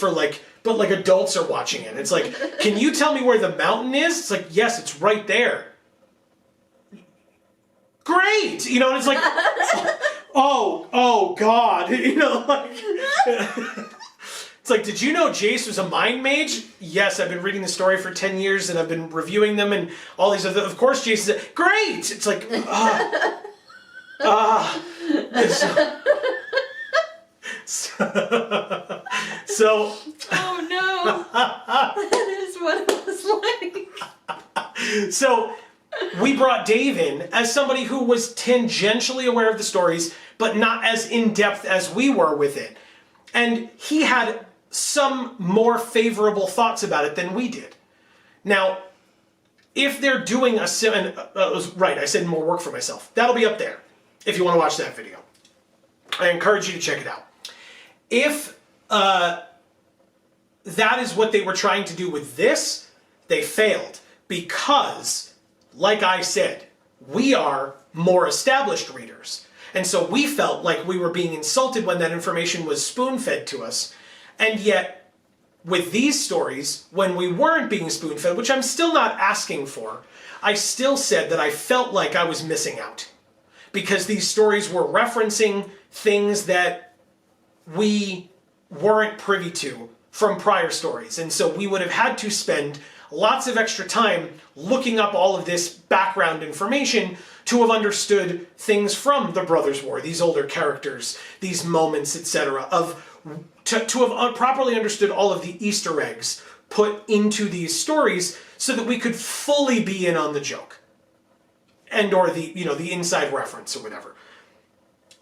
But adults are watching it. It's like, can you tell me where the mountain is? It's like, yes, it's right there. Great! And it's like, oh God. It's like, did you know Jace was a mind mage? Yes, I've been reading the story for 10 years and I've been reviewing them and all these other... Of course Jace is... Great! It's like, So... Oh no! That is what it was like. So, we brought Dave in as somebody who was tangentially aware of the stories, but not as in-depth as we were with it. And he had some more favorable thoughts about it than we did. Now, if they're doing a... right, I said more work for myself. That'll be up there if you want to watch that video. I encourage you to check it out. If that is what they were trying to do with this, they failed. Because, like I said, we are more established readers. And so we felt like we were being insulted when that information was spoon-fed to us And yet, with these stories, when we weren't being spoon-fed, which I'm still not asking for, I still said that I felt like I was missing out. Because these stories were referencing things that we weren't privy to from prior stories. And so we would have had to spend lots of extra time looking up all of this background information to have understood things from the Brothers' War, these older characters, these moments, etc. To have properly understood all of the Easter eggs put into these stories so that we could fully be in on the joke. And or the inside reference or whatever.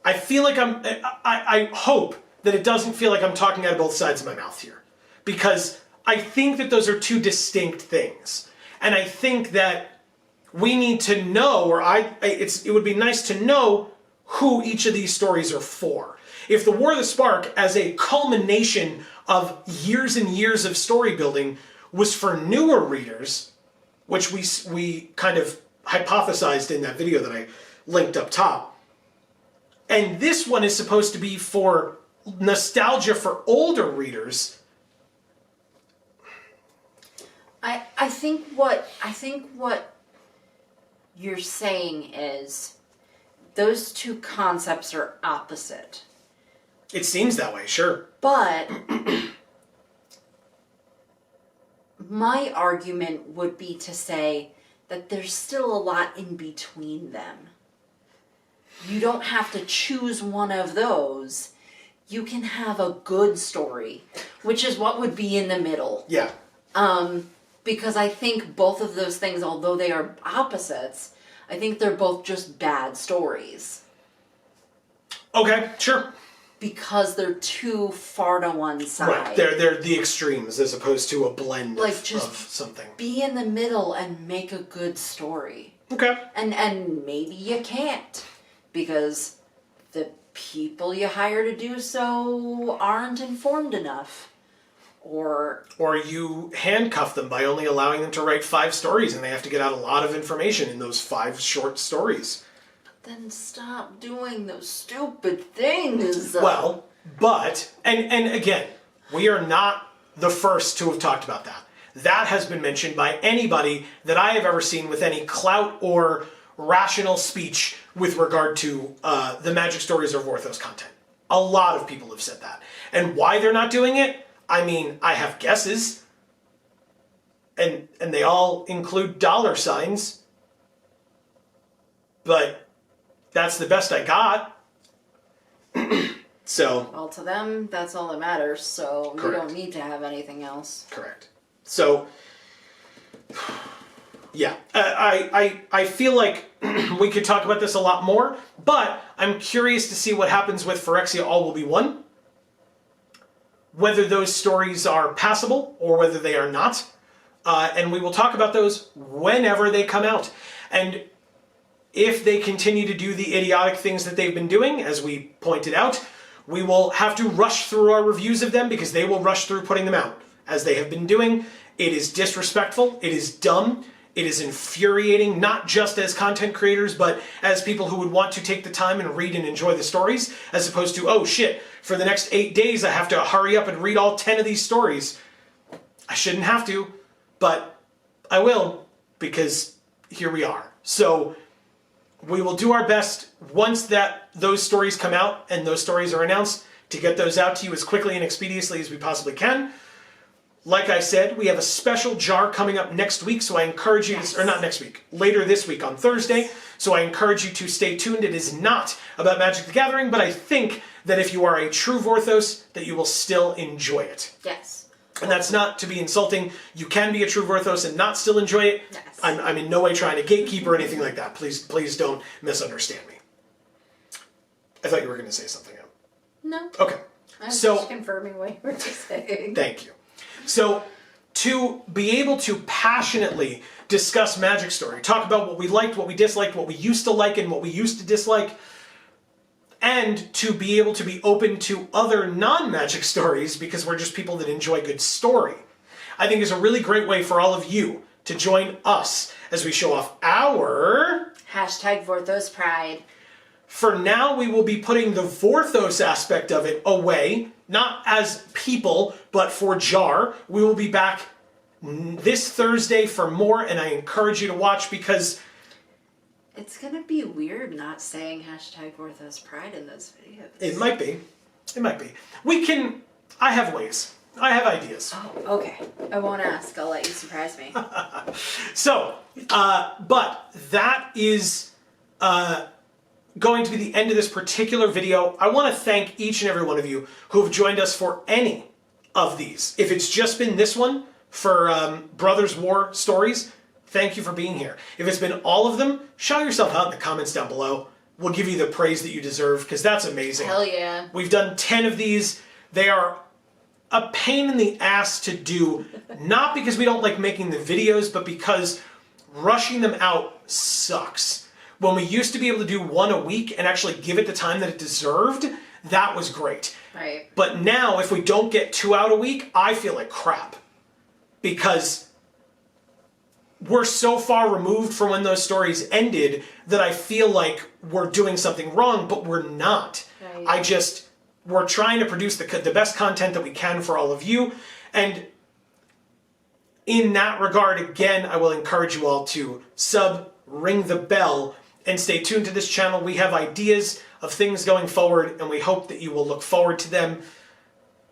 I feel like I hope that it doesn't feel like I'm talking out of both sides of my mouth here. Because I think that those are two distinct things. And I think that we need to know, or it would be nice to know who each of these stories are for. If the War of the Spark, as a culmination of years and years of story building, was for newer readers, which we kind of hypothesized in that video that I linked up top, and this one is supposed to be for nostalgia for older readers, I think what you're saying is those two concepts are opposite. It seems that way, sure. But my argument would be to say that there's still a lot in between them. You don't have to choose one of those. You can have a good story, which is what would be in the middle. Yeah. Because I think both of those things, although they are opposites, I think they're both just bad stories. Okay, sure. Because they're too far to one side. Right, they're the extremes as opposed to a blend like of something. Be in the middle and make a good story. Okay. And maybe you can't, because the people you hire to do so aren't informed enough. Or you handcuff them by only allowing them to write 5 stories, and they have to get out a lot of information in those 5 short stories. Then stop doing those stupid things. Well, but, and again, we are not the first to have talked about that. That has been mentioned by anybody that I have ever seen with any clout or rational speech with regard to the Magic Stories or Vorthos content. A lot of people have said that. And why they're not doing it, I mean, I have guesses. And they all include dollar signs. But that's the best I got. So. Well, to them, that's all that matters, so Correct. You don't need to have anything else. Correct. So, yeah. I feel like we could talk about this a lot more, but I'm curious to see what happens with Phyrexia All Will Be One. Whether those stories are passable or whether they are not. And we will talk about those whenever they come out. And if they continue to do the idiotic things that they've been doing, as we pointed out, we will have to rush through our reviews of them because they will rush through putting them out, as they have been doing. It is disrespectful. It is dumb. It is infuriating, not just as content creators, but as people who would want to take the time and read and enjoy the stories, as opposed to, oh shit, for the next 8 days I have to hurry up and read all 10 of these stories. I shouldn't have to, but I will, because here we are. So we will do our best once those stories come out and those stories are announced to get those out to you as quickly and expeditiously as we possibly can. Like I said, we have a special JaAR coming up next week, so I encourage you to, or not next week, later this week on Thursday, so I encourage you to stay tuned. It is not about Magic the Gathering, but I think that if you are a true Vorthos, that you will still enjoy it. Yes. And that's not to be insulting. You can be a true Vorthos and not still enjoy it. Yes. I'm in no way trying to gatekeep or anything like that. Please don't misunderstand me. I thought you were going to say something else. No. Okay. I was So, just confirming what you were just saying. Thank you. So, to be able to passionately discuss Magic Story, talk about what we liked, what we disliked, what we used to like and what we used to dislike, and to be able to be open to other non-Magic stories because we're just people that enjoy good story, I think is a really great way for all of you to join us as we show off our Hashtag Vorthos Pride. For now, we will be putting the Vorthos aspect of it away, not as people, but for JaAR. We will be back this Thursday for more, and I encourage you to watch because it's gonna be weird not saying hashtag Orthos Pride in those videos. it might be. It might be. We can. I have ways. I have ideas. Oh, okay. I won't ask. I'll let you surprise me. So, but that is going to be the end of this particular video. I want to thank each and every one of you who have joined us for any of these. If it's just been this one for Brothers War Stories, thank you for being here. If it's been all of them, shout yourself out in the comments down below. We'll give you the praise that you deserve because that's amazing. Hell yeah. We've done 10 of these. They are a pain in the ass to do, not because we don't like making the videos, but because rushing them out sucks. When we used to be able to do one a week and actually give it the time that it deserved, that was great. Right. But now, if we don't get 2 out a week, I feel like crap. Because we're so far removed from when those stories ended that I feel like we're doing something wrong, but we're not. Right. We're trying to produce the best content that we can for all of you. And in that regard, again, I will encourage you all to sub, ring the bell, and stay tuned to this channel. We have ideas of things going forward, and we hope that you will look forward to them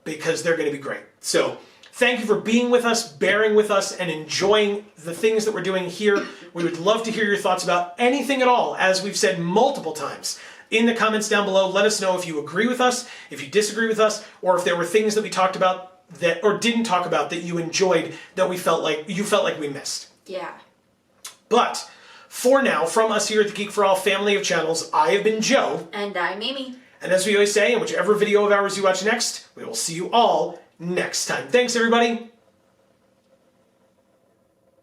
because they're going to be great. So thank you for being with us, bearing with us, and enjoying the things that we're doing here. We would love to hear your thoughts about anything at all, as we've said multiple times. In the comments down below, let us know if you agree with us, if you disagree with us, or if there were things that we talked about that or didn't talk about that you enjoyed that you felt like we missed. Yeah. But for now, from us here at the Geek for All family of channels, I have been Joe. And I'm Mimi. And as we always say, in whichever video of ours you watch next, we will see you all next time. Thanks, everybody.